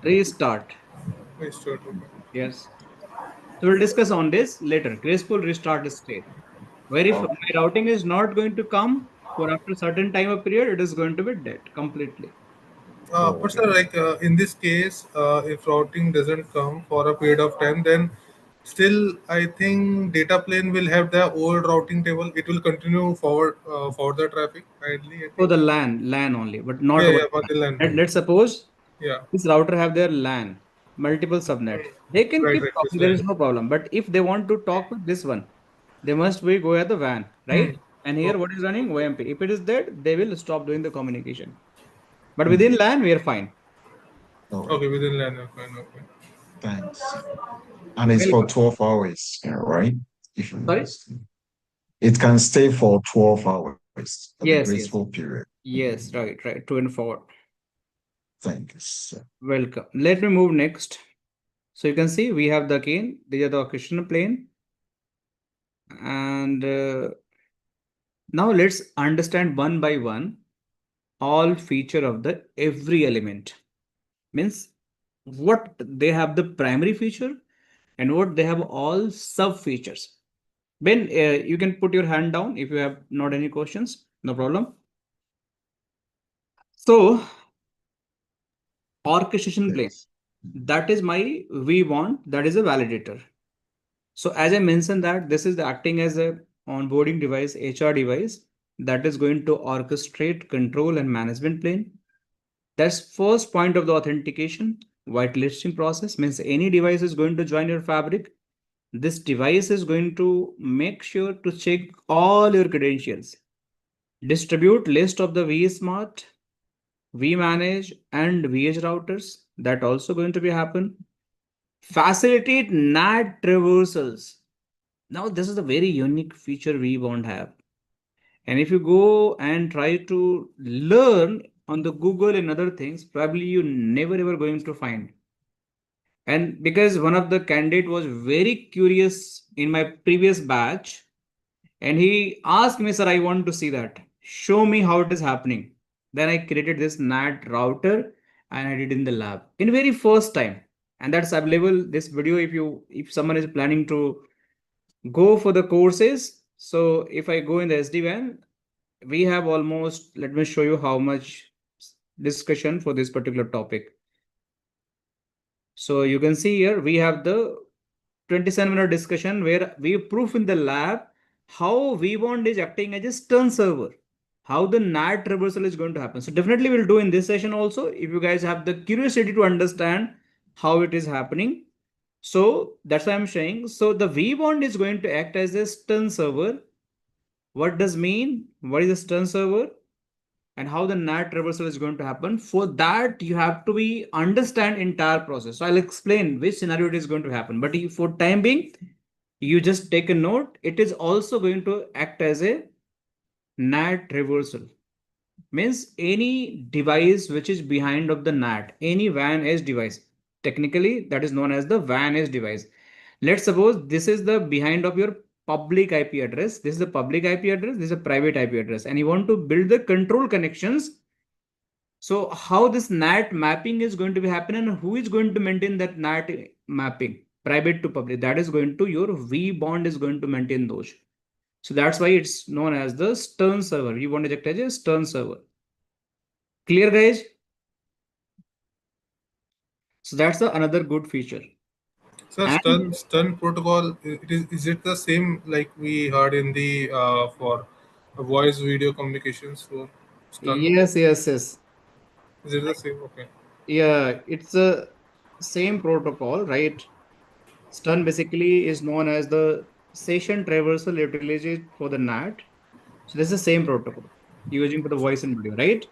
restart. Yes. So we'll discuss on this later. Graceful restart state. Where if my routing is not going to come for after certain time of period, it is going to be dead completely. But sir, like in this case, if routing doesn't come for a period of time, then still I think data plane will have the old routing table. It will continue forward the traffic idly. For the LAN only, but not for the LAN. Let's suppose this router have their LAN, multiple subnet. They can keep talking. There is no problem. But if they want to talk with this one, they must go at the WAN, right? And here what is running? OMP. If it is dead, they will stop doing the communication. But within LAN, we are fine. Okay, within LAN, we're fine. Okay. Thanks. And it's for 12 hours, right? Sorry? It can stay for 12 hours. Yes. Graceful period. Yes, right. To and forward. Thank you, sir. Welcome. Let me move next. So you can see we have the again, these are the orchestration plane. And now let's understand one by one all feature of the every element. Means what they have the primary feature and what they have all sub features. Ben, you can put your hand down if you have not any questions, no problem. So orchestration plane, that is my vBond, that is a validator. So as I mentioned that this is acting as a onboarding device, HR device that is going to orchestrate control and management plane. That's first point of the authentication. Whitelisting process means any device is going to join your fabric. This device is going to make sure to check all your credentials. Distribute list of the vSmart, vManage and vEdge routers. That also going to be happen. Facilitate NAT traversals. Now this is a very unique feature we won't have. And if you go and try to learn on the Google and other things, probably you never ever going to find. And because one of the candidate was very curious in my previous batch, and he asked me, sir, I want to see that. Show me how it is happening. Then I created this NAT router and I did in the lab in very first time. And that's available. This video, if someone is planning to go for the courses. So if I go in the SD-WAN, we have almost, let me show you how much discussion for this particular topic. So you can see here, we have the 27-minute discussion where we proof in the lab how vBond is acting as a stern server, how the NAT reversal is going to happen. So definitely we'll do in this session also, if you guys have the curiosity to understand how it is happening. So that's why I'm saying, so the vBond is going to act as a stern server. What does mean? What is a stern server? And how the NAT reversal is going to happen. For that, you have to be understand entire process. So I'll explain which scenario it is going to happen. But for time being, you just take a note. It is also going to act as a NAT reversal. Means any device which is behind of the NAT, any WAN edge device. Technically, that is known as the WAN edge device. Let's suppose this is the behind of your public IP address. This is the public IP address. This is a private IP address. And you want to build the control connections. So how this NAT mapping is going to be happening and who is going to maintain that NAT mapping? Private to public. That is going to your vBond is going to maintain those. So that's why it's known as the stern server. You want to act as a stern server. Clear, guys? So that's another good feature. So stun protocol, is it the same like we heard in the for voice video communications for stun? Yes. Is it the same? Okay. Yeah, it's a same protocol, right? Stun basically is known as the session traversal utilized for the NAT. So this is the same protocol using for the voice and video, right?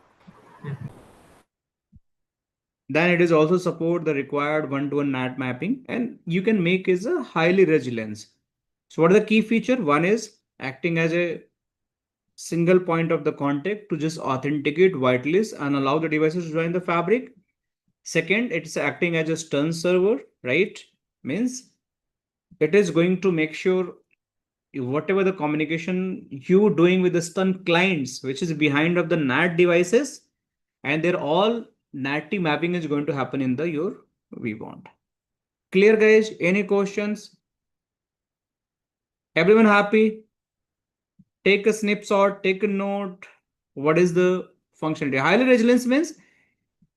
Then it is also support the required one-to-one NAT mapping, and you can make is a highly resilience. So what are the key feature? One is acting as a single point of the contact to just authenticate whitelist and allow the devices to join the fabric. Second, it's acting as a stern server, right? Means it is going to make sure whatever the communication you doing with the stun clients, which is behind of the NAT devices, and they're all NAT mapping is going to happen in the your vBond. Clear, guys? Any questions? Everyone happy? Take a snapshot, take a note. What is the functionality? Highly resilience means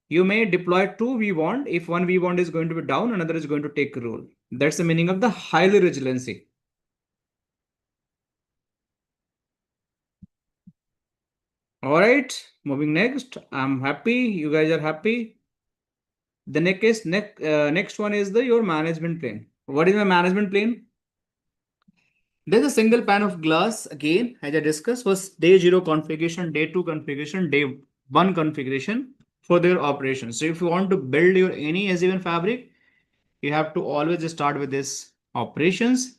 you may deploy two vBond. If one vBond is going to be down, another is going to take a role. That's the meaning of the highly resiliency. All right, moving next. I'm happy. You guys are happy. The next one is your management plane. What is my management plane? There's a single pane of glass again, as I discussed, was day 0 configuration, day 2 configuration, day 1 configuration for their operations. So if you want to build your any SD-WAN fabric, you have to always start with this operations.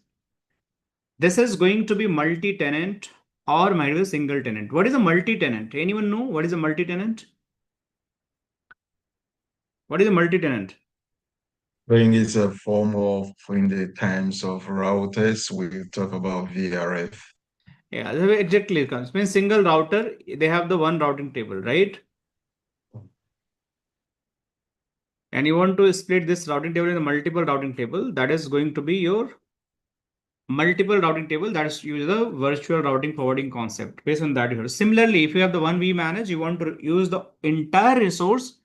This is going to be multi-tenant or might be a single tenant. What is a multi-tenant? Anyone know what is a multi-tenant? What is a multi-tenant? I think it's a form of, in the times of routers, we talk about VRF. Yeah, exactly. It comes. Means single router, they have the one routing table, right? And you want to split this routing table in a multiple routing table. That is going to be your multiple routing table. That is use the virtual routing forwarding concept. Based on that, here. Similarly, if you have the one vManage, you want to use the entire resource,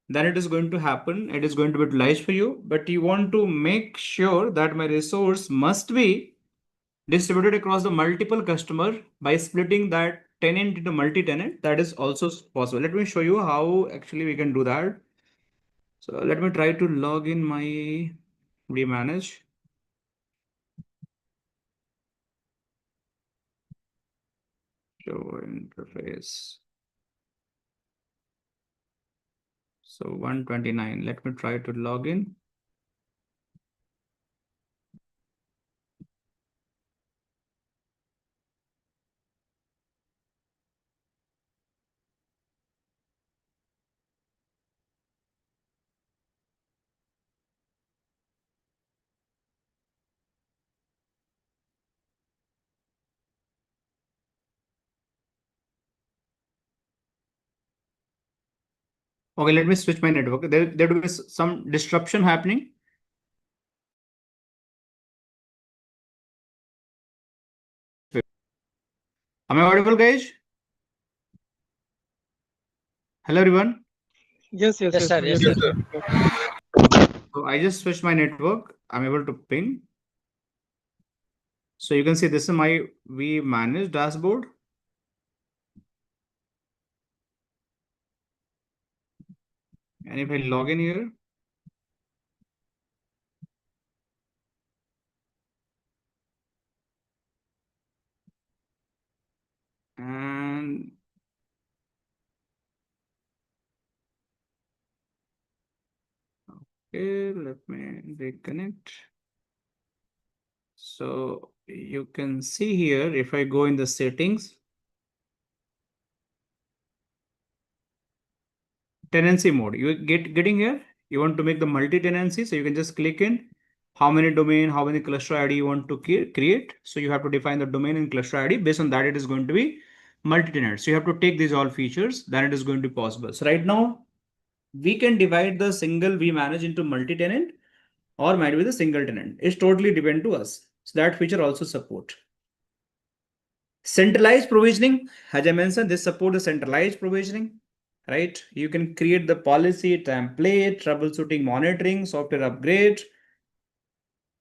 then it is going to happen. It is going to be utilized for you. But you want to make sure that my resource must be distributed across the multiple customer by splitting that tenant into multi-tenant. That is also possible. Let me show you how actually we can do that. So let me try to log in my vManage. Show interface. So 129. Let me try to log in. Okay, let me switch my network. There will be some disruption happening. Am I audible, guys? Hello, everyone. Yes, Yes, sir. Yes, Yes, sir. sir. So I just switched my network. I'm able to ping. So you can see this is my vManage dashboard. And if I log in here, and okay, let me reconnect. So you can see here, if I go in the settings, tenancy mode, you getting here, you want to make the multi-tenancy, so you can just click in how many domain, how many cluster ID you want to create. So you have to define the domain and cluster ID. Based on that, it is going to be multi-tenant. So you have to take these all features, then it is going to be possible. So right now, we can divide the single vManage into multi-tenant or might be the single tenant. It's totally depend to us. So that feature also support. Centralized provisioning, as I mentioned, this support the centralized provisioning, right? You can create the policy, template, troubleshooting, monitoring, software upgrade,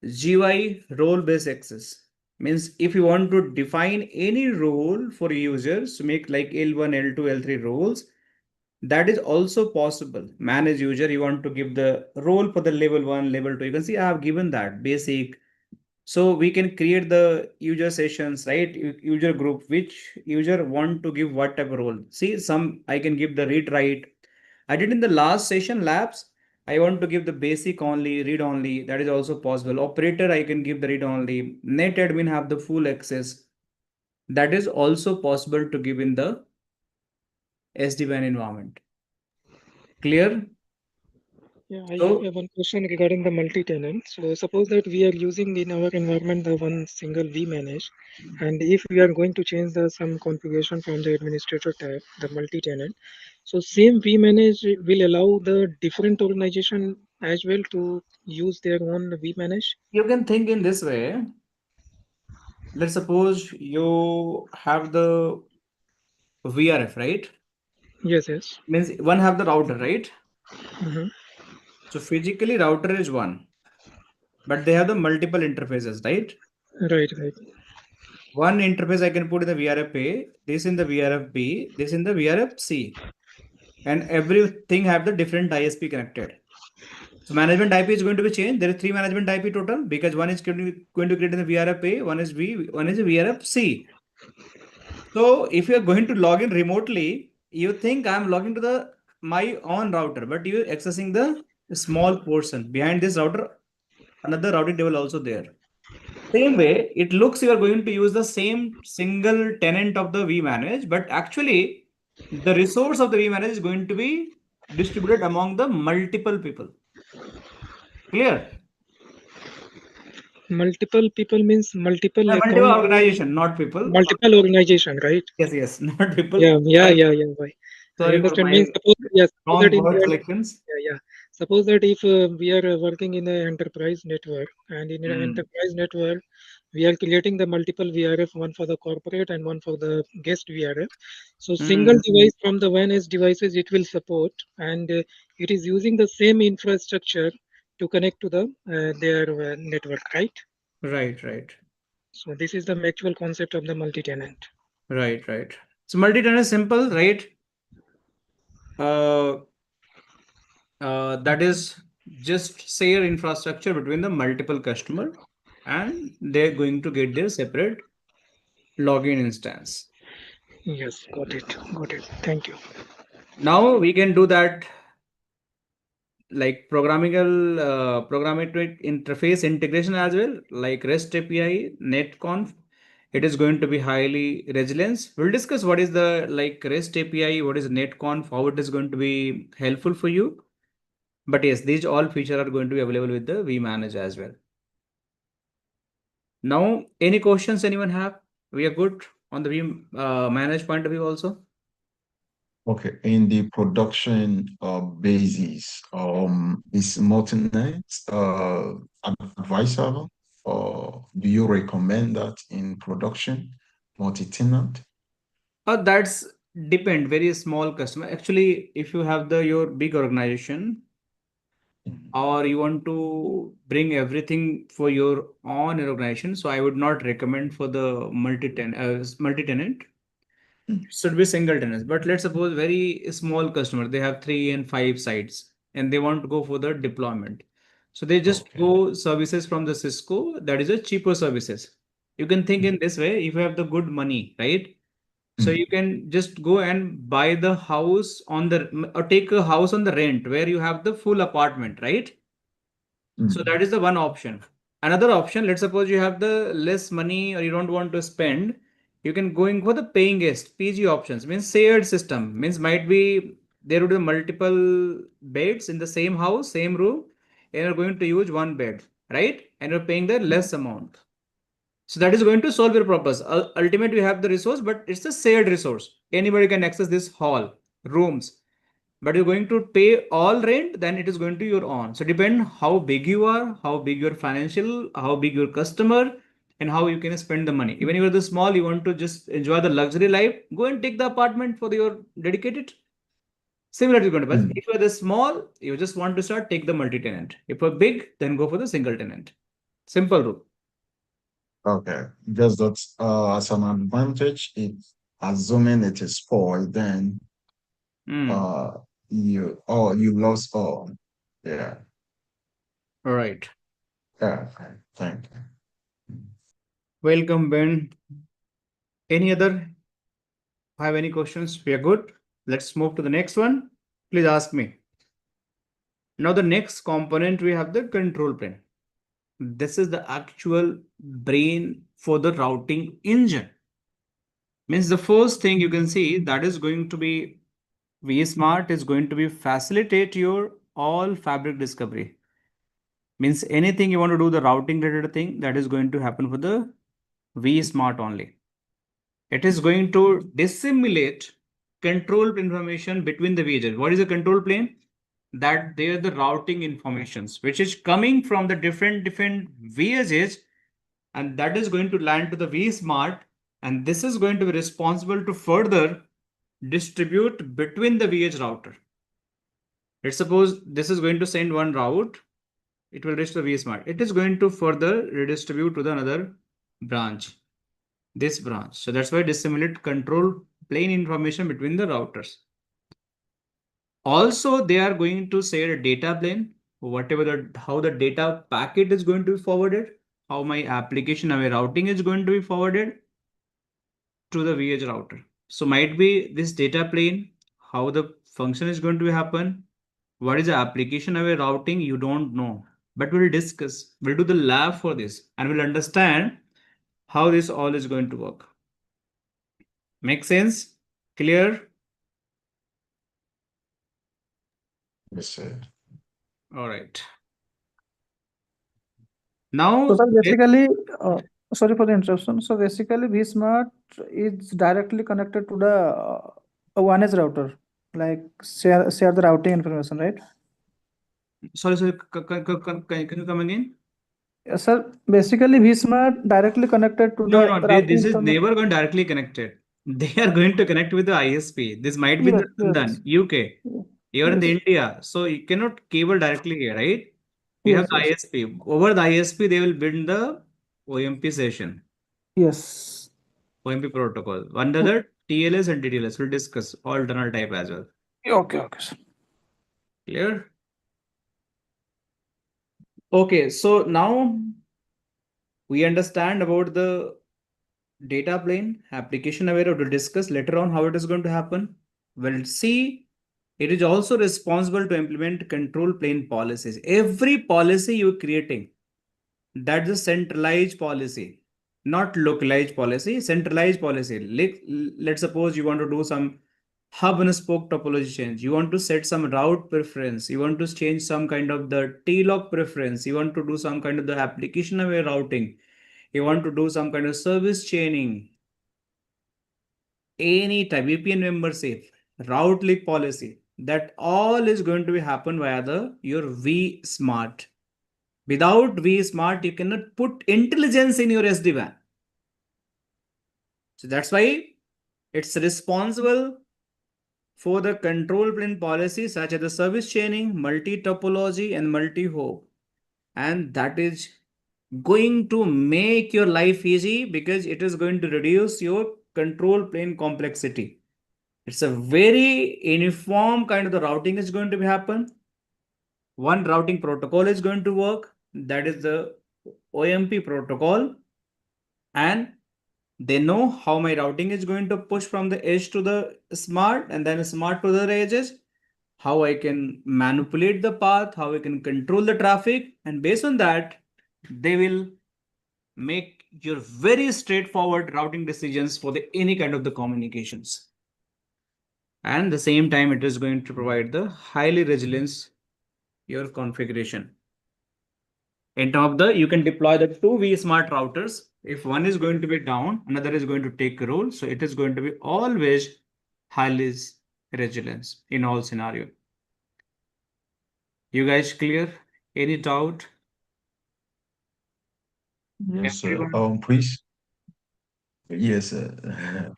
GUI, role-based access. Means if you want to define any role for users to make like L1, L2, L3 roles, that is also possible. Manage user, you want to give the role for the level 1, level 2. You can see I have given that basic. So we can create the user sessions, right? User group, which user want to give what type of role. See, some I can give the read write. I did in the last session labs. I want to give the basic only, read only. That is also possible. Operator, I can give the read only. Net admin have the full access. That is also possible to give in the SD-WAN environment. Clear? Yeah, I have one question regarding the multi-tenant. So suppose that we are using in our environment the one single vManage, and if we are going to change the some configuration from the administrator tab, the multi-tenant, so same vManage will allow the different organization as well to use their own vManage. You can think in this way. Let's suppose you have the VRF, right? Yes, yes. Means one have the router, right? Mm-hmm. So physically router is one, but they have the multiple interfaces, right? Right, right. One interface I can put in the VRF A, this in the VRF B, this in the VRF C, and everything have the different ISP connected. So management IP is going to be changed. There are 3 management IP total because one is going to create in the VRF A, one is VRF C. So if you are going to log in remotely, you think I'm logging to the my own router, but you're accessing the small portion. Behind this router, another routing table also there. Same way, it looks you are going to use the same single tenant of the vManage, but actually the resource of the vManage is going to be distributed among the multiple people. Clear? Multiple people means multiple Multiple account, organization, not people. multiple organization, right? Yes, not people. Yeah. Why? I Sorry for understand. my Means suppose wrong that in word the selections. yeah. Suppose that if we are working in an enterprise network, and in an enterprise network, we are creating the multiple VRF, one for the corporate and one for the guest VRF. So single device from the one edge devices it will support, and it is using the same infrastructure to connect to the their network, right? Right. So this is the actual concept of the multi-tenant. Right. So multi-tenant is simple, right? That is just share infrastructure between the multiple customer, and they're going to get their separate login instance. Yes, got it. Got it. Thank you. Now we can do that like programmatic interface integration as well, like REST API, netconf. It is going to be highly resilient. We'll discuss what is the like REST API, what is netconf, how it is going to be helpful for you. But yes, these all features are going to be available with the vManage as well. Now, any questions anyone have? We are good on the vManage point of view also. Okay, in the production basis, is multi-net advisable, or do you recommend that in production, multi-tenant? That's depend. Very small customer. Actually, if you have your big organization, or you want to bring everything for your own organization, so I would not recommend for the multi-tenant. Should be single tenants. But let's suppose very small customer, they have 3 and 5 sites and they want to go for the deployment. So they just Okay. go services from the Cisco, that is a cheaper services. You can think in this way, if you have the good money, right? So you can just go and buy the house on the, or take a house on the rent where you have the full apartment, right? So that is the one option. Another option, let's suppose you have the less money or you don't want to spend, you can going for the paying guest PG options. Means shared system, means might be there would be multiple beds in the same house, same room, and you're going to use one bed, right? And you're paying the less amount. So that is going to solve your purpose. Ultimately, you have the resource, but it's a shared resource. Anybody can access this hall, rooms, but you're going to pay all rent, then it is going to your own. So depend how big you are, how big your financial, how big your customer, and how you can spend the money. Even if you're the small, you want to just enjoy the luxury life, go and take the apartment for your dedicated. Similar to going to, but if you're the small, you just want to start, take the multi-tenant. If you're big, then go for the single tenant. Simple rule. Okay, just that as an advantage, assuming it is spoiled, then you lost all. Yeah. All right. Yeah. Thank you. Welcome, Ben. Any other? Have any questions? We are good. Let's move to the next one. Please ask me. Now the next component, we have the control plane. This is the actual brain for the routing engine. Means the first thing you can see that is going to be vSmart is going to be facilitate your all fabric discovery. Means anything you want to do the routing related thing, that is going to happen for the vSmart only. It is going to dissimulate control information between the VHs. What is a control plane? That they are the routing informations which is coming from the different VHs, and that is going to land to the vSmart, and this is going to be responsible to further distribute between the VH router. Let's suppose this is going to send one route, it will reach the vSmart. It is going to further redistribute to the another branch, this branch. So that's why dissimulate control plane information between the routers. Also, they are going to share a data plane, whatever how the data packet is going to be forwarded, how my application, how my routing is going to be forwarded to the VH router. So might be this data plane, how the function is going to happen, what is the application of a routing, you don't know. But we'll discuss, we'll do the lab for this, and we'll understand how this all is going to work. Make sense? Clear? Yes, sir. All right. Now, So sir, basically, sorry for the interruption. So basically, vSmart is directly connected to the OneEdge router, like share the routing information, right? sorry, can you come again? Yes, sir. Basically, vSmart directly connected to No, the no, routing this is information. never going directly connected. They are going to connect with the ISP. This might be in Yes, the yes, London, UK. You're in the yes, India, so you cannot cable directly here, right? You have yes, the yes, ISP. Over the ISP, they will build the OMP session, yes. OMP protocol. Under the TLS and TTLS, we'll discuss alternate type as well. Okay, okay, sir. Clear? Okay, so now we understand about the data plane, application aware, to discuss later on how it is going to happen. We'll see. It is also responsible to implement control plane policies. Every policy you're creating, that's a centralized policy, not localized policy, centralized policy. Let's suppose you want to do some hub and spoke topology change. You want to set some route preference. You want to change some kind of the TLOC preference. You want to do some kind of the application aware routing. You want to do some kind of service chaining. Any type, VPN membership, route leak policy. That all is going to be happen via your vSmart. Without vSmart, you cannot put intelligence in your SD-WAN. So that's why it's responsible for the control plane policy such as the service chaining, multi-topology, and multi-hop. And that is going to make your life easy because it is going to reduce your control plane complexity. It's a very uniform kind of the routing is going to be happen. One routing protocol is going to work. That is the OMP protocol. And they know how my routing is going to push from the edge to the smart and then smart to the edges, how I can manipulate the path, how I can control the traffic. And based on that, they will make your very straightforward routing decisions for any kind of the communications. And the same time, it is going to provide the highly resilience your configuration. In terms of you can deploy the two vSmart routers. If one is going to be down, another is going to take a role. So it is going to be always highly resilience in all scenario. You guys clear? Any doubt? Yes, sir. Please. Yes, sir.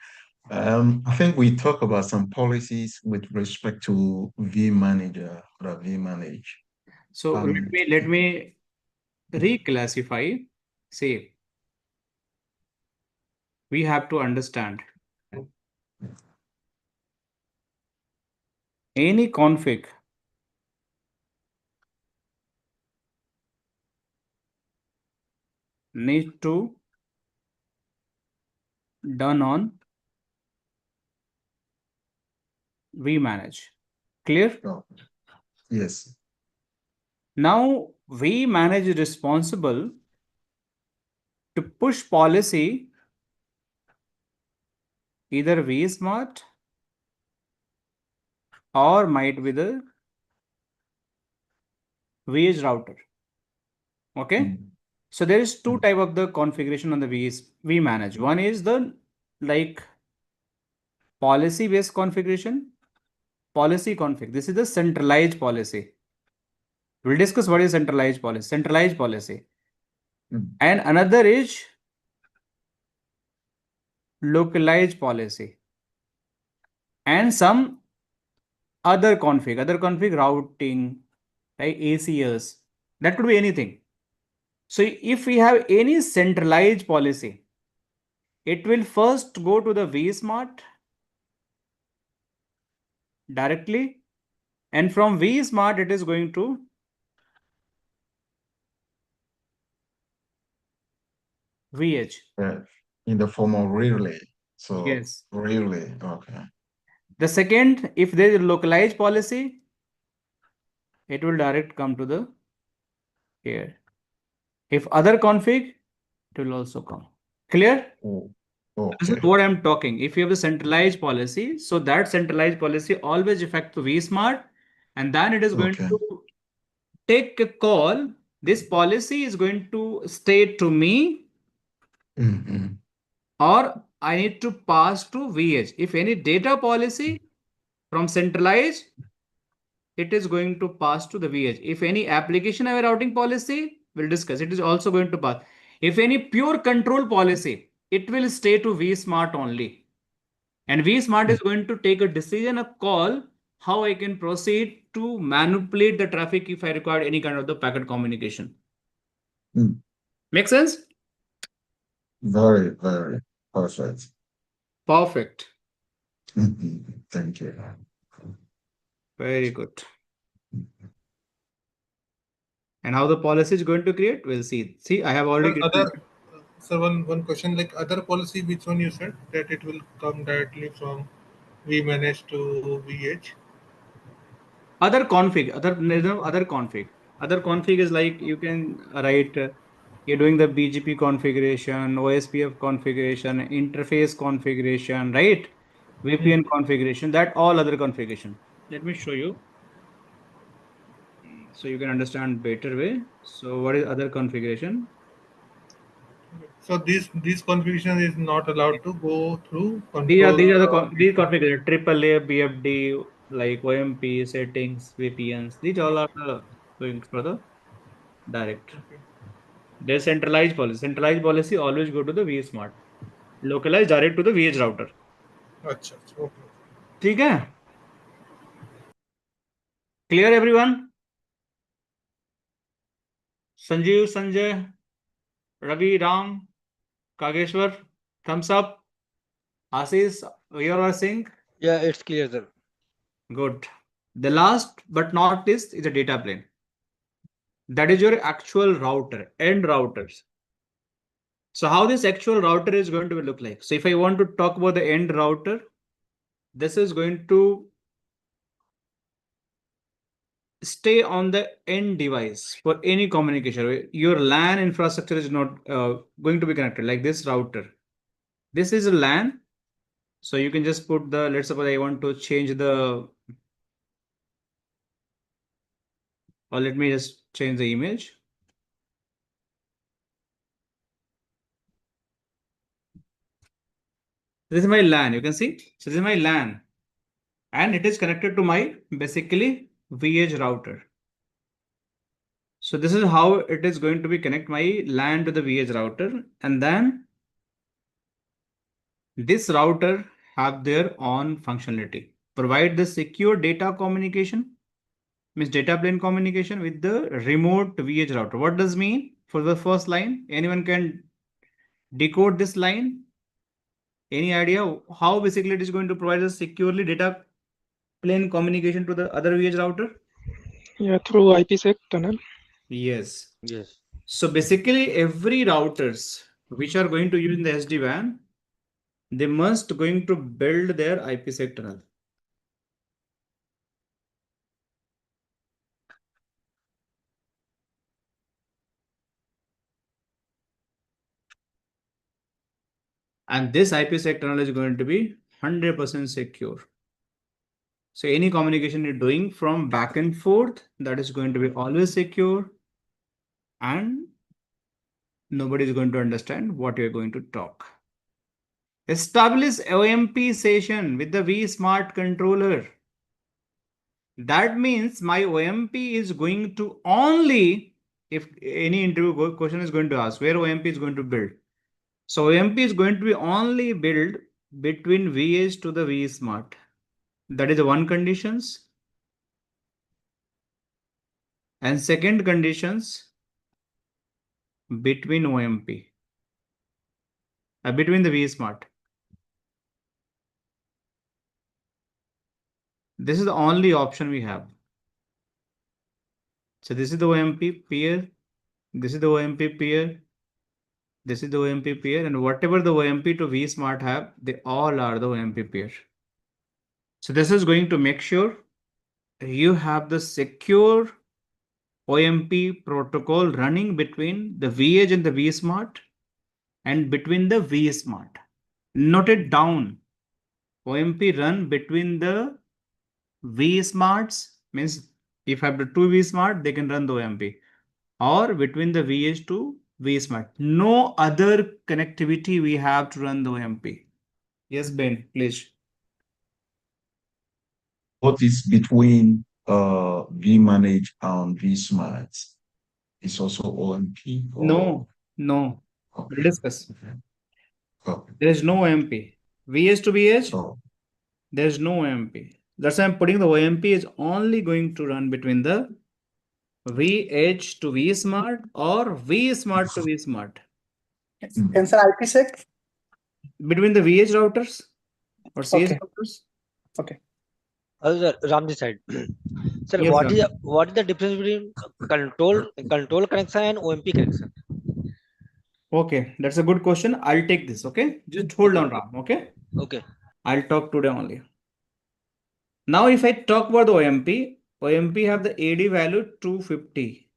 I think we talk about some policies with respect to vManager or vManage. So let me reclassify. Say, we have to understand any config need to done on vManage. Clear? Oh, yes. Now vManage is responsible to push policy either vSmart or might be the vEdge router. Okay. So there is two type of the configuration on the vManage. One is the policy based configuration, policy config. This is the centralized policy. We'll discuss what is centralized policy. Centralized policy. And another is localized policy. And some other config routing, like ACS. That could be anything. So if we have any centralized policy, it will first go to the vSmart directly. And from vSmart, it is going to vEdge. In the form of relay. So yes, relay. Okay. The second, if there is a localized policy, it will direct come to the here. If other config, it will also come. Clear? Okay. This is what I'm talking. If you have a centralized policy, so that centralized policy always affect to vSmart, and then it is going to take a call. This policy is going to stay to me, or I need to pass to vEdge. If any data policy from centralized, it is going to pass to the vEdge. If any application aware routing policy, we'll discuss. It is also going to pass. If any pure control policy, it will stay to vSmart only. And vSmart is going to take a decision, a call, how I can proceed to manipulate the traffic if I require any kind of the packet communication. Make sense? Very, very perfect. Perfect. Thank you. Very good. And how the policy is going to create, we'll see. See, I have already So one question, like other policy, which one you said that it will come directly from vManage to VH? Other config, other config is like you can write. You're doing the BGP configuration, OSPF configuration, interface configuration, right? VPN configuration, that all other configuration. Let me show you so you can understand better way. So what is other configuration? So this configuration is not allowed to go through These are control. these configuration AAA, BFD, like OMP settings, VPNs. These all are going for the direct. Okay. Decentralized policy. Centralized policy always go to the vSmart. Localized direct to the VH router. अच्छा, okay. ठीक है? Clear everyone? Sanjeev, Sanjay, Ravi, Ram, Kageshwar, thumbs up. Ashish, you are saying? Yeah, it's clear, sir. Good. The last but not least is a data plane. That is your actual router, end routers. So how this actual router is going to look like? So if I want to talk about the end router, this is going to stay on the end device for any communication. Your LAN infrastructure is not going to be connected like this router. This is a LAN. So you can just put the, let's suppose I want to change the, or let me just change the image. This is my LAN, you can see. So this is my LAN and it is connected to my basically VH router. So this is how it is going to be connect my LAN to the VH router, and then this router have their own functionality. Provide the secure data communication, means data plane communication with the remote VH router. What does mean for the first line? Anyone can decode this line? Any idea how basically it is going to provide a securely data plane communication to the other VH router? Yeah, through IPsec tunnel. Yes. Yes. So basically every routers which are going to use in the SD-WAN, they must going to build their IPsec tunnel. And this IPsec tunnel is going to be 100% secure. So any communication you're doing from back and forth, that is going to be always secure, and nobody is going to understand what you're going to talk. Establish OMP session with the vSmart controller. That means my OMP is going to only, if any interview question is going to ask where OMP is going to build. So OMP is going to be only built between VH to the vSmart. That is one conditions. And second conditions between OMP, between the vSmart. This is the only option we have. So this is the OMP peer. This is the OMP peer. This is the OMP peer, and whatever the OMP to vSmart have, they all are the OMP peer. So this is going to make sure you have the secure OMP protocol running between the VH and the vSmart and between the vSmart. Note it down. OMP run between the vSmarts, means if I have the two vSmart, they can run the OMP, or between the VH to vSmart. No other connectivity we have to run the OMP. Yes, Ben, please. What is between vManage and vSmart? It's also OMP? Or... No. Okay. We'll discuss. Okay. There is no OMP. VH to VH, there is no OMP. That's why I'm putting the OMP is only going to run between the VH to vSmart or vSmart to vSmart. And sir, IPsec? Between the VH routers or CS routers. Okay. Sir, Ramji side. Sir, Yes, what is the difference between control connection and OMP connection? Okay, that's a good question. I'll take this. Okay, just hold on, Ram. Okay. Okay. I'll talk today only. Now, if I talk about the OMP have the AD value 250.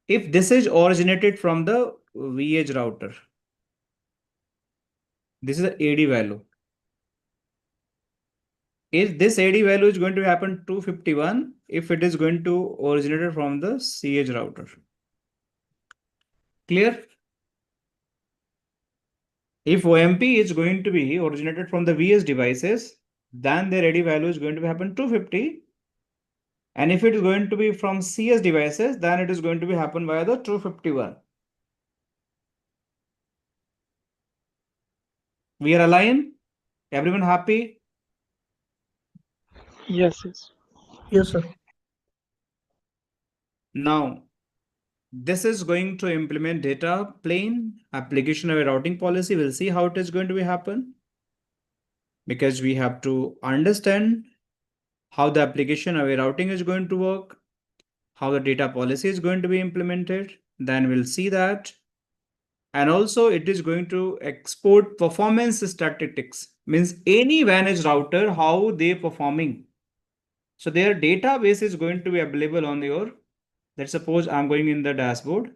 If this is originated from the vEdge router, this is the AD value. If this AD value is going to happen 251 if it is going to originate from the CH router. Clear? If OMP is going to be originated from the VS devices, then their AD value is going to happen 250. And if it is going to be from CS devices, then it is going to be happen via the 251. We are aligned? Everyone happy? Yes, yes. Yes, sir. Now, this is going to implement data plane application of a routing policy. We'll see how it is going to be happen. Because we have to understand how the application of a routing is going to work, how the data policy is going to be implemented. Then we'll see that. And also it is going to export performance statistics, means any vManage router, how they performing. So their database is going to be available on your, let's suppose I'm going in the dashboard.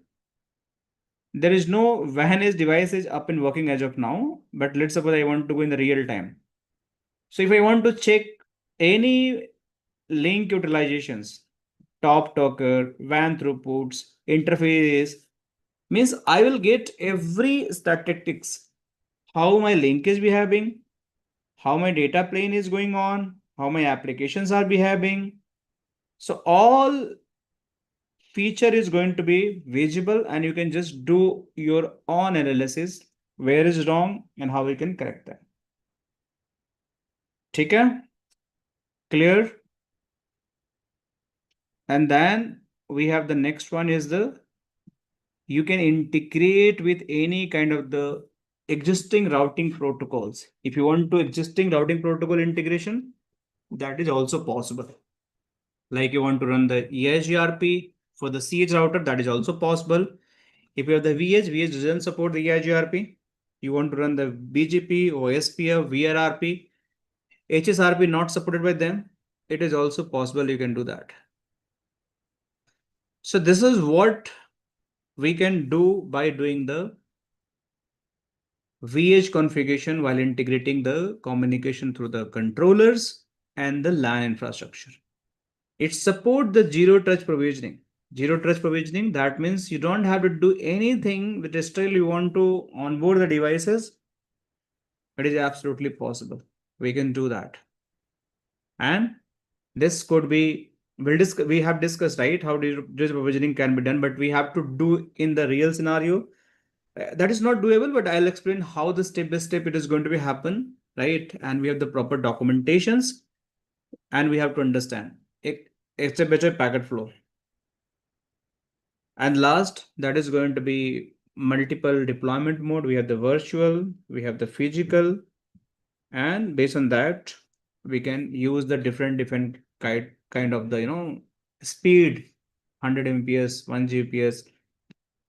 There is no vManage devices up and working as of now, but let's suppose I want to go in the real time. So if I want to check any link utilizations, top talker, WAN throughputs, interfaces, means I will get every statistics, how my link is behaving, how my data plane is going on, how my applications are behaving. So all feature is going to be visible and you can just do your own analysis, where is wrong and how we can correct that. Okay? Clear? And then we have the next one is the, you can integrate with any kind of the existing routing protocols. If you want to existing routing protocol integration, that is also possible. Like you want to run the EIGRP for the CH router, that is also possible. If you have the VH doesn't support the EIGRP. You want to run the BGP, OSPF, VRRP, HSRP not supported by them. It is also possible you can do that. So this is what we can do by doing the VH configuration while integrating the communication through the controllers and the LAN infrastructure. It supports the zero touch provisioning. Zero touch provisioning, that means you don't have to do anything, but still you want to onboard the devices. It is absolutely possible. We can do that. And this could be, we have discussed, right, how zero touch provisioning can be done, but we have to do in the real scenario. That is not doable, but I'll explain how the step by step it is going to be happen, right? And we have the proper documentations and we have to understand it's a better packet flow. And last, that is going to be multiple deployment mode. We have the virtual, we have the physical, and based on that, we can use the different kind of the, speed, 100 Mbps, 1 Gbps,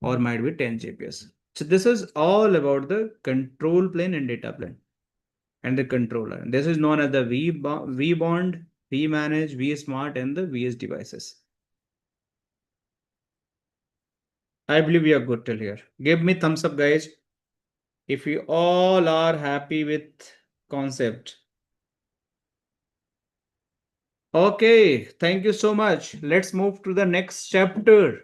or might be 10 Gbps. So this is all about the control plane and data plane and the controller. This is known as the vBond, vManage, vSmart, and the VS devices. I believe we are good till here. Give me thumbs up, guys, if you all are happy with concept. Okay, thank you so much. Let's move to the next chapter.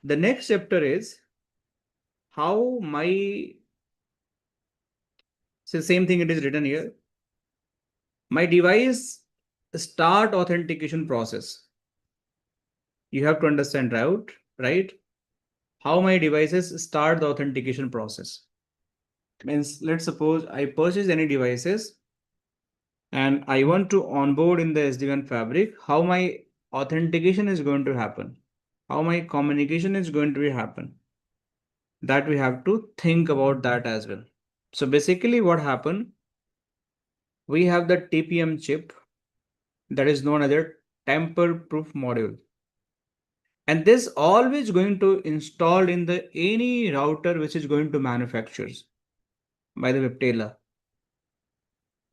The next chapter is how my, so same thing it is written here. My device start authentication process. You have to understand route, right? How my devices start the authentication process. Means let's suppose I purchase any devices and I want to onboard in the SD-WAN fabric, how my authentication is going to happen, how my communication is going to happen. That we have to think about that as well. So basically what happened, we have the TPM chip that is known as a tamper-proof module. And this always going to install in the any router which is going to manufactures by the retailer.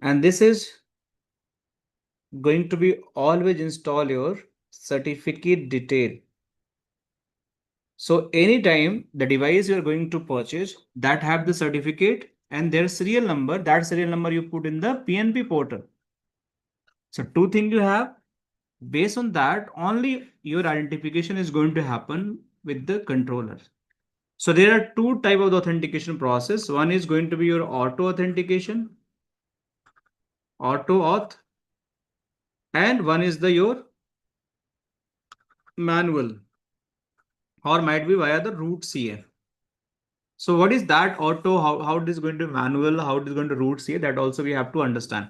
And this is going to be always install your certificate detail. So anytime the device you are going to purchase that have the certificate and their serial number, that serial number you put in the PNP portal. So two things you have. Based on that, only your identification is going to happen with the controller. So there are two type of the authentication process. One is going to be your auto authentication, auto auth, and one is the your manual or might be via the root CA. So what is that auto? How it is going to manual? How it is going to root CA? That also we have to understand.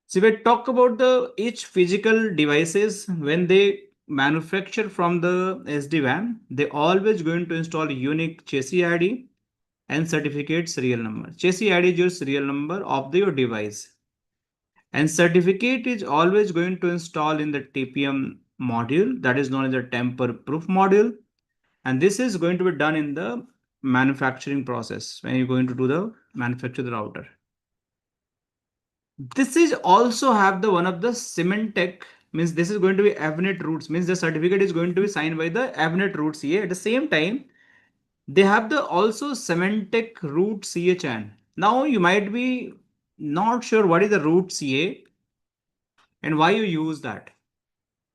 So if I talk about the each physical devices when they manufacture from the SD-WAN, they always going to install unique chassis ID and certificate serial number. Chassis ID is your serial number of your device. And certificate is always going to install in the TPM module that is known as the tamper proof module. And this is going to be done in the manufacturing process when you're going to do the manufacture the router. This is also have the one of the Symantec means this is going to be vNet roots means the certificate is going to be signed by the vNet root CA. At the same time, they have the also Symantec root CHN. Now you might be not sure what is the root CA and why you use that.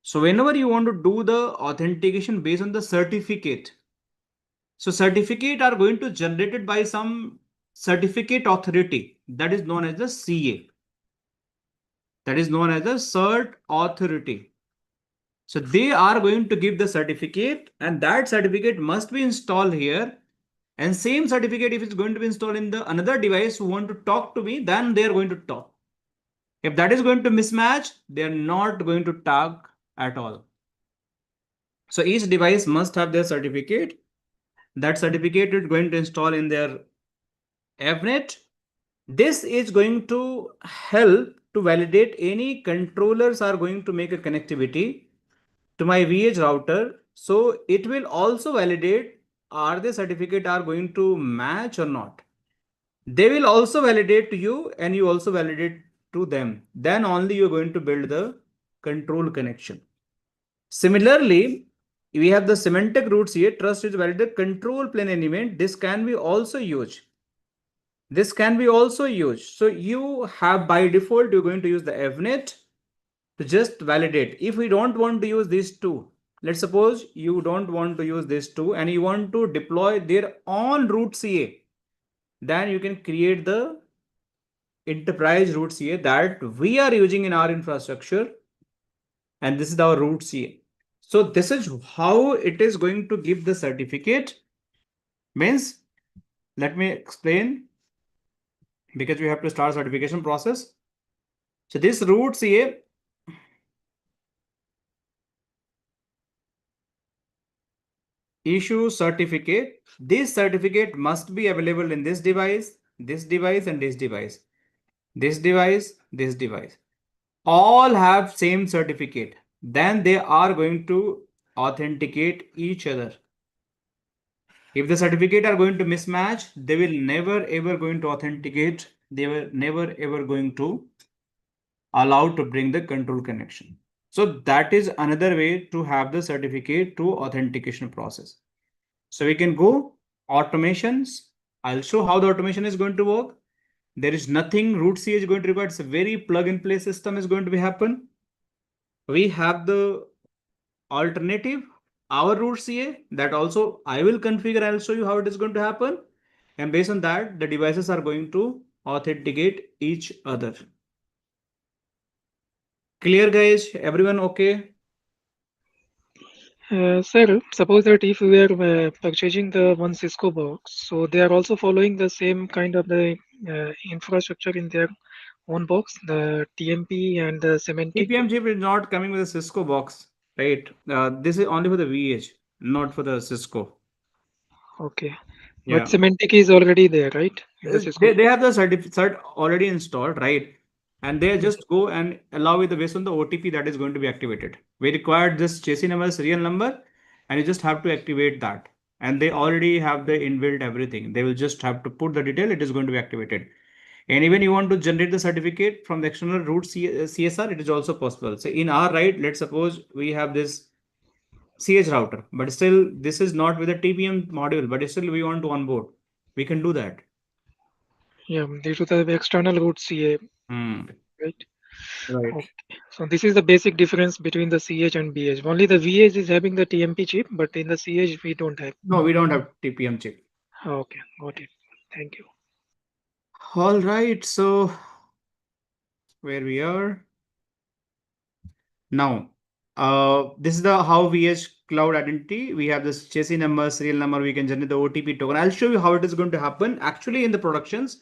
So whenever you want to do the authentication based on the certificate, so certificate are going to generated by some certificate authority that is known as the CA. That is known as the cert authority. So they are going to give the certificate and that certificate must be installed here. And same certificate, if it's going to be installed in the another device who want to talk to me, then they are going to talk. If that is going to mismatch, they are not going to talk at all. So each device must have their certificate. That certificate is going to install in their vNet. This is going to help to validate any controllers are going to make a connectivity to my vEdge router. So it will also validate are the certificate are going to match or not. They will also validate to you and you also validate to them. Then only you're going to build the control connection. Similarly, we have the Symantec roots here. Trust is validated control plane element. This can be also used. This can be also used. So you have by default, you're going to use the vNet to just validate. If we don't want to use these two, let's suppose you don't want to use these two and you want to deploy their own root CA, then you can create the enterprise root CA that we are using in our infrastructure. And this is our root CA. So this is how it is going to give the certificate. Means, let me explain because we have to start certification process. So this root CA issue certificate. This certificate must be available in this device, and this device, this device, this device. All have same certificate. Then they are going to authenticate each other. If the certificate are going to mismatch, they will never ever going to authenticate. They were never ever going to allow to bring the control connection. So that is another way to have the certificate to authentication process. So we can go automations. I'll show how the automation is going to work. There is nothing root CA is going to require. It's a very plug and play system is going to be happen. We have the alternative, our root CA that also I will configure. I'll show you how it is going to happen. And based on that, the devices are going to authenticate each other. Clear guys, everyone okay? Sir, suppose that if we are purchasing the one Cisco box, so they are also following the same kind of the infrastructure in their own box, the TMP and the Symantec. TPM chip is not coming with a Cisco box, right? This is only for the vEdge, not for the Cisco. Okay. Yeah. But Symantec is already there, right? In the Cisco. They have the cert already installed, right? and they just go and allow it based on the OTP that is going to be activated. We require this chassis number, serial number, and you just have to activate that. And they already have the inbuilt everything. They will just have to put the detail, it is going to be activated. And even you want to generate the certificate from the external root CSR, it is also possible. So in our right, let's suppose we have this CH router, but still this is not with a TPM module, but still we want to onboard. We can do that. Yeah, due to the external root CA, right? Right. Okay. So this is the basic difference between the CH and BH. Only the VH is having the TMP chip, but in the CH we don't have. No, we don't have TPM chip. Okay, got it. Thank you. All right, so where we are now. This is the how VH cloud identity. We have this chassis number, serial number. We can generate the OTP token. I'll show you how it is going to happen. Actually, in the productions,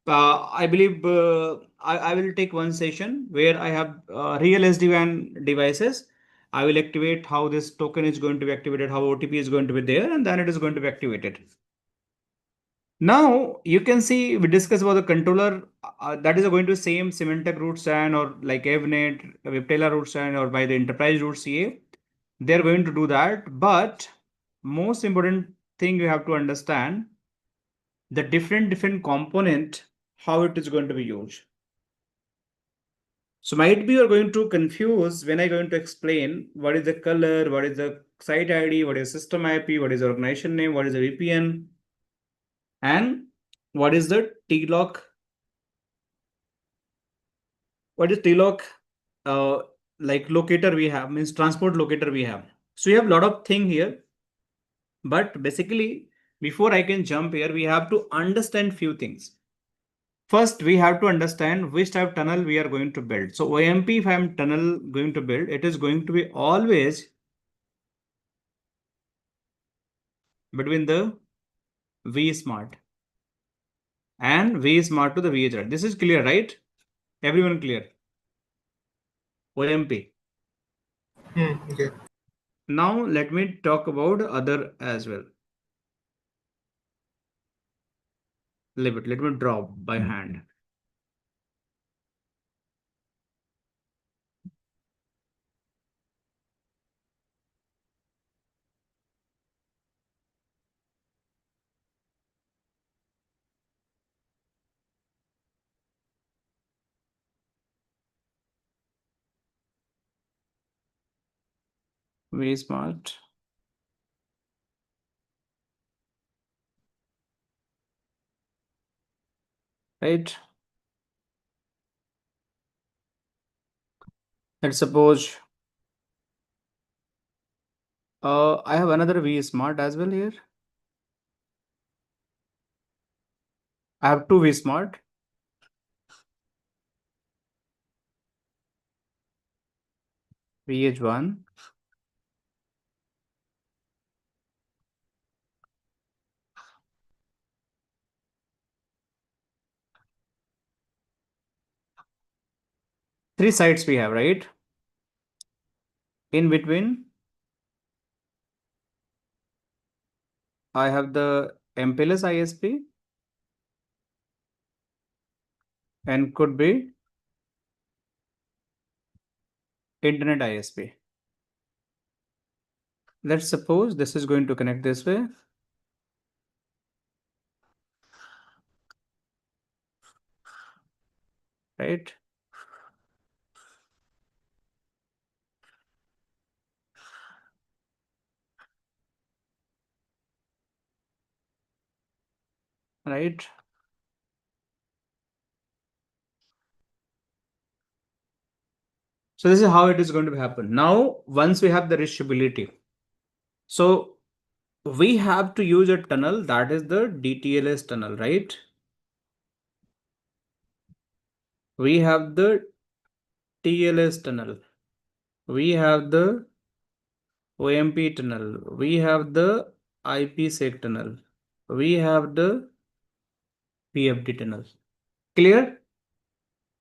I believe I will take one session where I have real SD-WAN devices. I will activate how this token is going to be activated, how OTP is going to be there, and then it is going to be activated. Now you can see we discuss about the controller that is going to same Symantec root stand or like vNet, Viptela root stand or by the enterprise root CA. They're going to do that. But most important thing you have to understand the different component, how it is going to be used. So might be you're going to confuse when I'm going to explain what is the color, what is the site ID, what is system IP, what is the organization name, what is the VPN, and what is the TLOC. What is TLOC? Like locator we have, means transport locator we have. So we have a lot of thing here. But basically, before I can jump here, we have to understand few things. First, we have to understand which type of tunnel we are going to build. So OMP, if I am tunnel going to build, it is going to be always between the vSmart and vSmart to the VHR. This is clear, right? Everyone clear? OMP. Okay. Now let me talk about other as well. Let me draw by hand. vSmart. Right. Let's suppose I have another vSmart as well here. I have two vSmart. VH1. Three sites we have, right? In between, I have the MPLS ISP and could be Internet ISP. Let's suppose this is going to connect this way. Right? Right? So this is how it is going to happen. Now, once we have the reachability, so we have to use a tunnel that is the DTLS tunnel, right? We have the TLS tunnel. We have the OMP tunnel. We have the IPsec tunnel. We have the PFD tunnel. Clear?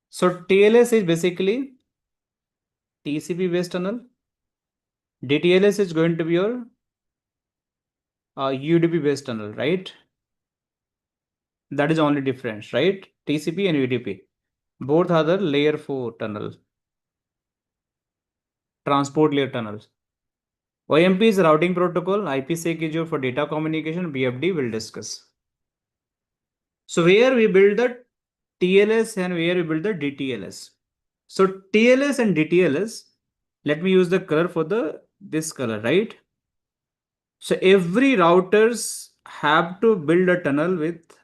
So TLS is basically TCP based tunnel. DTLS is going to be your UDP based tunnel, right? That is only difference, right? TCP and UDP. Both are the layer 4 tunnel, transport layer tunnels. OMP is routing protocol, IPsec is your for data communication, BFD will discuss. So where we build the TLS and where we build the DTLS. So TLS and DTLS, let me use the color for this color, right? So every routers have to build a tunnel with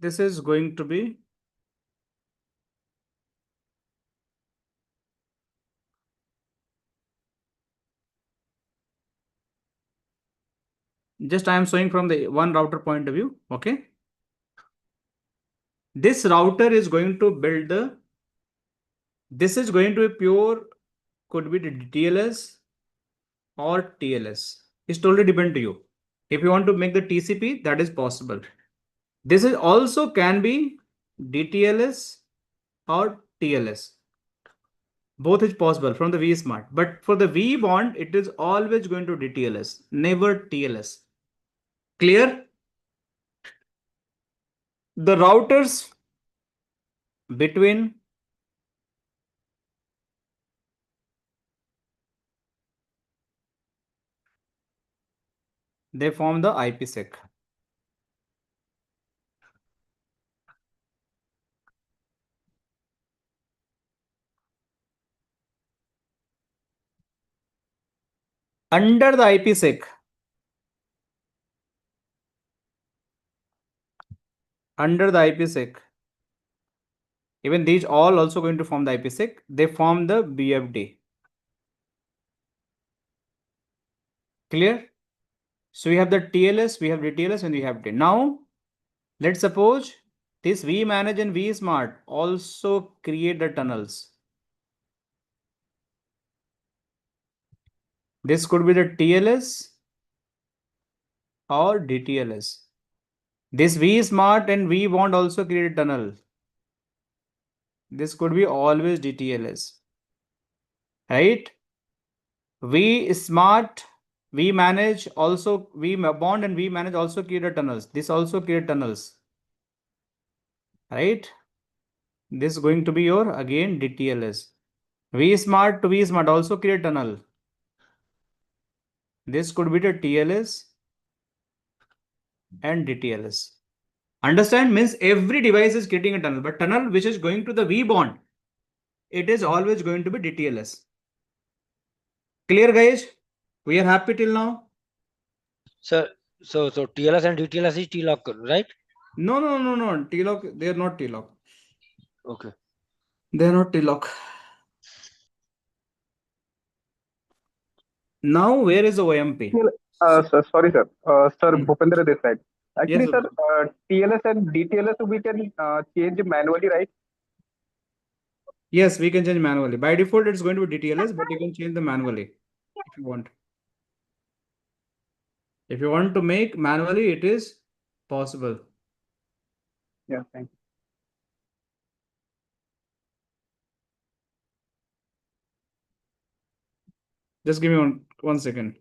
this is going to be just I am showing from the one router point of view. Okay. This router is going to build this is going to be pure, could be the DTLS or TLS. It's totally depend to you. If you want to make the TCP, that is possible. This is also can be DTLS or TLS. Both is possible from the vSmart. But for the vBond, it is always going to DTLS, never TLS. Clear? The routers between they form the IPsec. Under the IPsec, even these all also going to form the IPsec. They form the BFD. Clear? So we have the TLS, we have DTLS, and we have D. Now, let's suppose this vManage and vSmart also create the tunnels. This could be the TLS or DTLS. This vSmart and vBond also create a tunnel. This could be always DTLS. Right? vSmart, vManage also, vBond and vManage also create tunnels. This also create tunnels. Right? This is going to be your again DTLS. vSmart to vSmart also create tunnel. This could be the TLS and DTLS. Understand? Means every device is creating a tunnel, but tunnel which is going to the vBond, it is always going to be DTLS. Clear, guys? We are happy till now? Sir, so TLS and DTLS is T-lock, right? No. T-lock, they are not T-lock. Okay. They are not T-lock. Now, where is the OMP? Sir, sorry, sir. Sir, Bhupendra this side. Actually, Yes, sir, TLS and DTLS we can change manually, right? Yes, we can change manually. By default, it's going to be DTLS, but you can change them manually if you want. If you want to make manually, it is possible. Yeah, thank you. Just give me one second.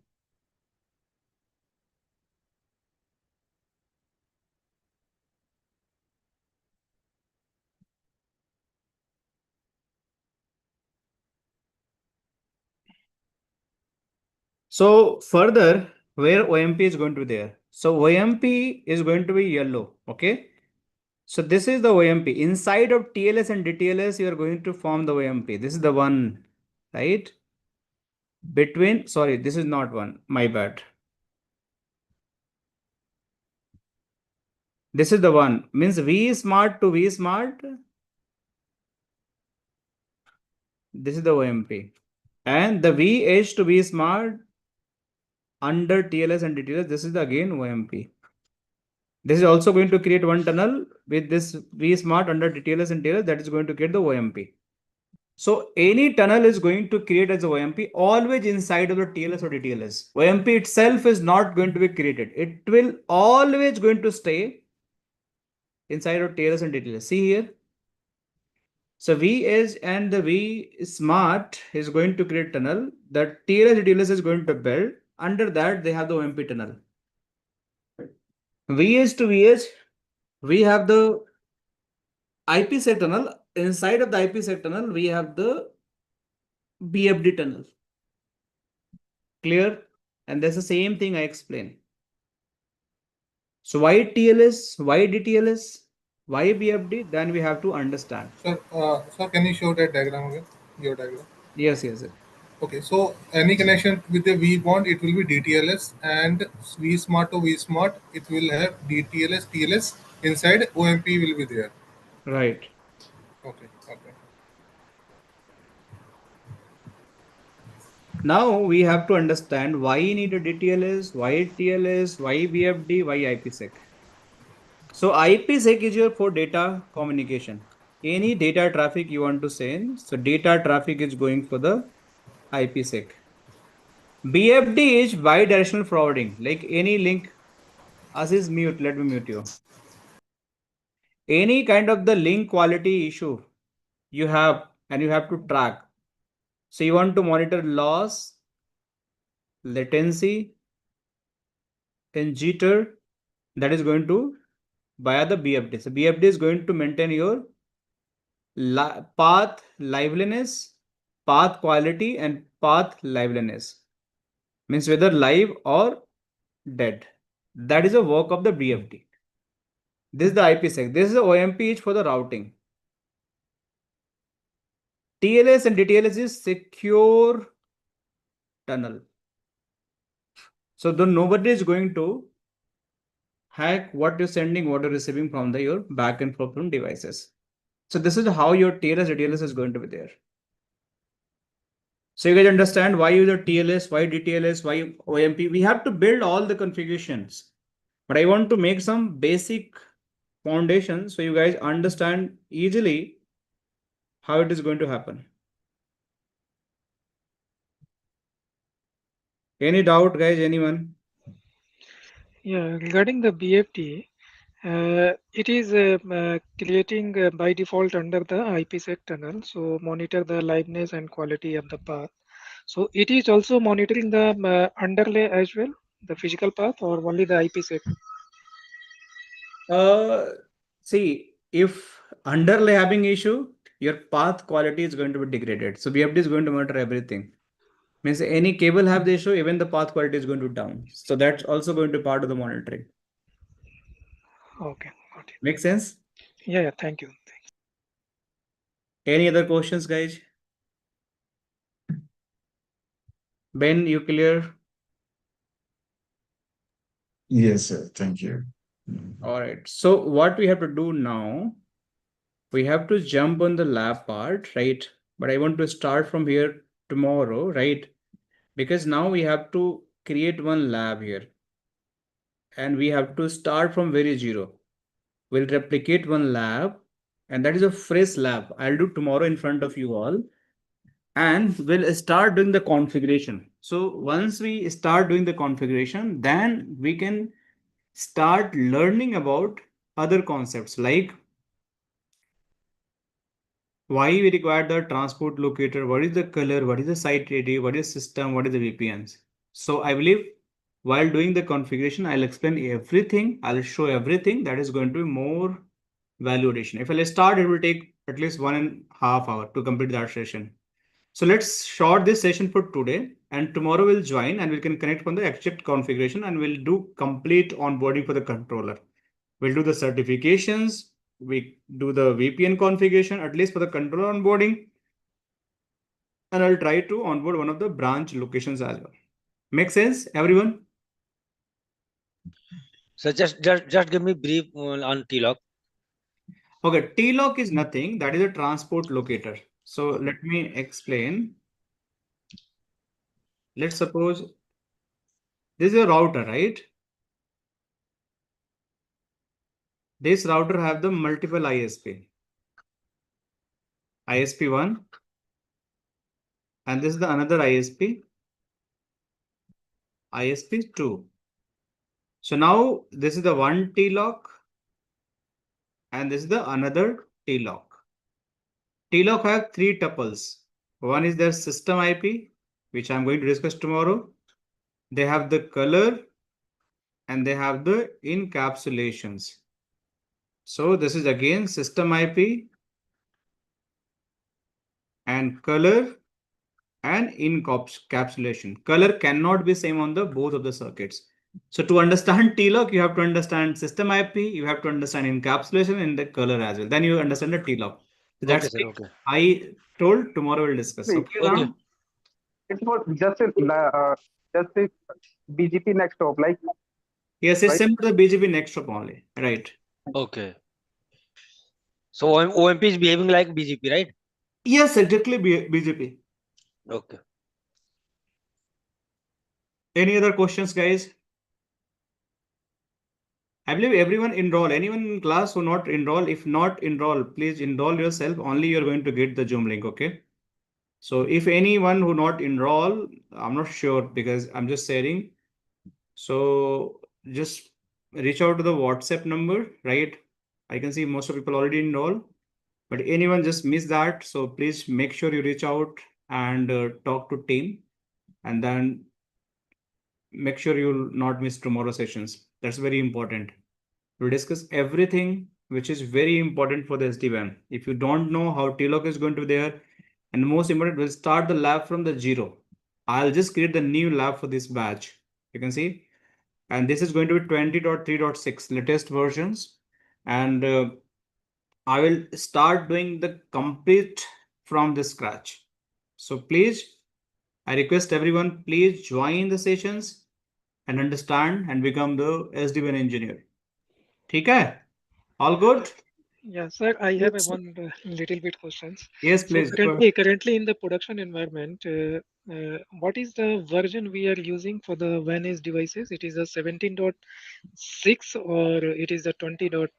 So further, where OMP is going to be there. So OMP is going to be yellow. Okay. So this is the OMP. Inside of TLS and DTLS, you are going to form the OMP. This is the one, right? Between, sorry, this is not one. My bad. This is the one. Means vSmart to vSmart. This is the OMP. And the vEdge to vSmart under TLS and DTLS, this is again OMP. This is also going to create one tunnel with this vSmart under DTLS and TLS, that is going to create the OMP. So any tunnel is going to create as a OMP always inside of the TLS or DTLS. OMP itself is not going to be created. It will always going to stay inside of TLS and DTLS. See here. So vEdge and the vSmart is going to create tunnel. The TLS DTLS is going to build under that they have the OMP tunnel. VH to VH, we have the IPsec tunnel. Inside of the IPsec tunnel, we have the BFD tunnel. Clear? And that's the same thing I explained. So why TLS? Why DTLS? Why BFD? Then we have to understand. Sir, can you show that diagram again? Your diagram. Yes. Okay, so any connection with the vBond, it will be DTLS, and vSmart to vSmart, it will have DTLS, TLS. Inside OMP will be there. Right. Okay. Now we have to understand why you need a DTLS, why TLS, why BFD, why IPsec. So IPsec is your for data communication. Any data traffic you want to send, so data traffic is going for the IPsec. BFD is bidirectional forwarding, like any link. As is mute, let me mute you. Any kind of the link quality issue you have and you have to track. So you want to monitor loss, latency, and jitter, that is going to via the BFD. So BFD is going to maintain your path liveliness, path quality, and path liveliness. Means whether live or dead. That is the work of the BFD. This is the IPsec. This is the OMP is for the routing. TLS and DTLS is secure tunnel. So nobody is going to hack what you're sending, what you're receiving from your backend from devices. So this is how your TLS, DTLS is going to be there. So you guys understand why use the TLS, why DTLS, why OMP. We have to build all the configurations. But I want to make some basic foundation so you guys understand easily how it is going to happen. Any doubt, guys? Anyone? Yeah, regarding the BFD, it is creating by default under the IPsec tunnel. So monitor the liveness and quality of the path. So it is also monitoring the underlay as well, the physical path, or only the IPsec? See, if underlay having issue, your path quality is going to be degraded. So BFD is going to monitor everything. Means any cable have the issue, even the path quality is going to down. So that's also going to be part of the monitoring. Okay, got it. Make sense? Yeah, thank you. Thanks. Any other questions, guys? Ben, you clear? Yes, sir. Thank you. All right. So what we have to do now, we have to jump on the lab part, right? But I want to start from here tomorrow, right? Because now we have to create one lab here. And we have to start from very zero. We'll replicate one lab, and that is a fresh lab. I'll do tomorrow in front of you all. And we'll start doing the configuration. So once we start doing the configuration, then we can start learning about other concepts like why we require the transport locator, what is the color, what is the site ID, what is system, what is the VPNs. So I believe while doing the configuration, I'll explain everything. I'll show everything. That is going to be more value addition. If I'll start, it will take at least 1.5 hours to complete that session. So let's short this session for today, and tomorrow we'll join and we can connect from the exact configuration and we'll do complete onboarding for the controller. We'll do the certifications. We do the VPN configuration, at least for the controller onboarding. And I'll try to onboard one of the branch locations as well. Make sense, everyone? So just give me brief on TLOC. Okay, TLOC is nothing. That is a transport locator. So let me explain. Let's suppose this is a router, right? This router have the multiple ISP. ISP1. And this is the another ISP. ISP2. So now this is the one TLOC. And this is the another TLOC. TLOC have three tuples. One is their system IP, which I'm going to discuss tomorrow. they have the color, and they have the encapsulations. So this is again system IP and color and encapsulation. Color cannot be same on the both of the circuits. So to understand TLOC, you have to understand system IP, you have to understand encapsulation and the color as well. Then you understand the TLOC. So that's Okay, sir. Okay. I told tomorrow we'll discuss. See, Okay, Okay. Ram? it was just a BGP next stop, like. Yes, it's Right. similar to the BGP next stop only. Right. Okay. So OMP is behaving like BGP, right? Yes, exactly BGP. Okay. Any other questions, guys? I believe everyone enroll. Anyone in class who not enroll, if not enroll, please enroll yourself. Only you're going to get the Zoom link, okay? So if anyone who not enroll, I'm not sure because I'm just sharing. So just reach out to the WhatsApp number, right? I can see most of people already enroll, but anyone just miss that. So please make sure you reach out and talk to team, and then make sure you'll not miss tomorrow sessions. That's very important. We'll discuss everything which is very important for the SD-WAN. If you don't know how TLOC is going to be there, and most important, we'll start the lab from the zero. I'll just create the new lab for this batch. You can see, and this is going to be 20.3.6 latest versions, and I will start doing the complete from the scratch. So please, I request everyone, please join the sessions and understand and become the SD-WAN engineer. Okay? All good? Yeah, sir, I have Yes. one little bit questions. Yes, So please. currently in the production environment, what is the version we are using for the vManage devices? It is a 17.6 or it is a 20 dot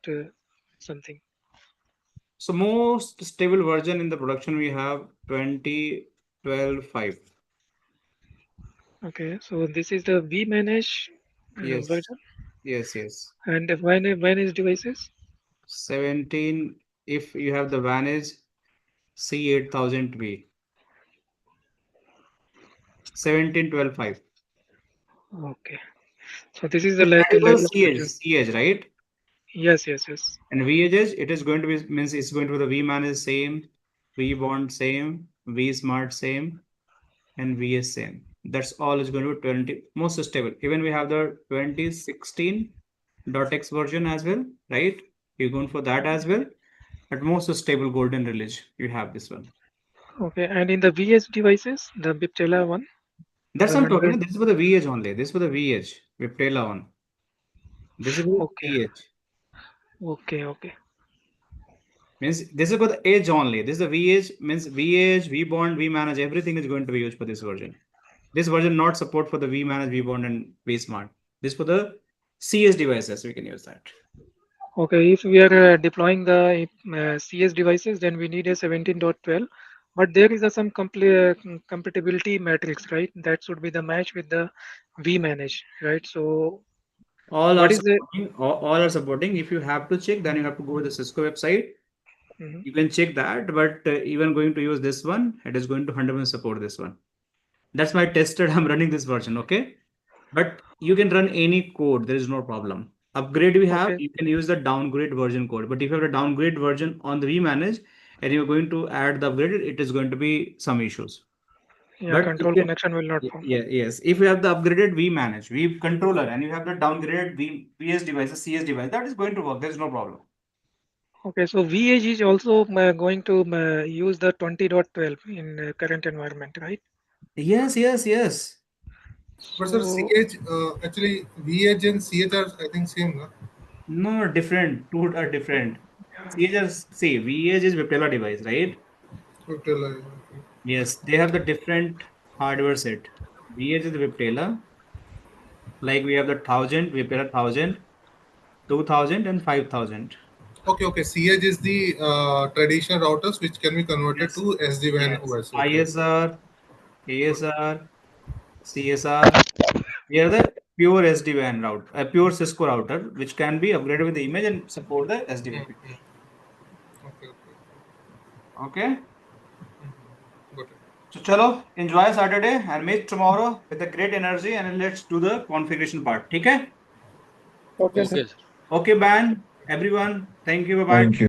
something? So most stable version in the production we have 20.12.5. Okay, so this is the vManage Yes. version. Yes, yes. And the vManage devices? 17, if you have the vManage C8000V. 17.12.5. Okay, so this is the That is the latest version. CH, right? Yes, yes, yes. And vEdge, it is going to be, means it's going to be the vManage same, vBond same, vSmart same, and VS same. That's all is going to be 20, most stable. Even we have the 2016.x version as well, right? You're going for that as well. But most stable golden release, you have this one. Okay, and in the VH devices, the Biptela one? That's The what I'm talking 100. about. This is for the VH only. This is for the VH. Viptela one. This is for Okay. VH. Okay, okay. Means this is for the edge only. This is the VH, means VH, vBond, vManage, everything is going to be used for this version. This version not support for the vManage, vBond, and vSmart. This for the CS devices, we can use that. Okay, if we are deploying the CS devices, then we need a 17.12. But there is some compatibility matrix, right? That should be the match with the vManage, right? So All are what is the supporting. All are supporting. If you have to check, then you have to go to the Cisco website. You can check that, but even going to use this one, it is going to 100% support this one. That's why I tested. I'm running this version, okay? But you can run any code. There is no problem. Upgrade we have, okay? you can use the downgrade version code. But if you have a downgrade version on the vManage and you're going to add the upgraded, it is going to be some issues. Yeah, But if control you, connection will not form. yes, if you have the upgraded vManage, v controller, and you have the downgraded VS device, CS device, that is going to work. There's no problem. Okay, so VH is also going to use the 20.12 in current environment, right? Yes, yes, yes. But sir, So CH actually VH and CH are I think same, no? No, different. Two are different. See, VH is Viptela device, right? Okay. Yes, they have the different hardware set. VH is the Viptela. Like we have the 1000, Viptela 1000, 2000, and 5000. Okay. CH is the traditional routers which can be converted Yes. to SD-WAN Yes. OS. Okay. ISR, ASR, CSR. We are the pure SD-WAN route, a pure Cisco router, which can be upgraded with the image and support the SD-WAN. Okay. Okay. Got it. So chalo, enjoy Saturday and meet tomorrow with a great energy and let's do the configuration part. Okay? Okay, sir. Okay, sir. Okay, Ben, everyone. Thank you. Bye-bye. Thank you.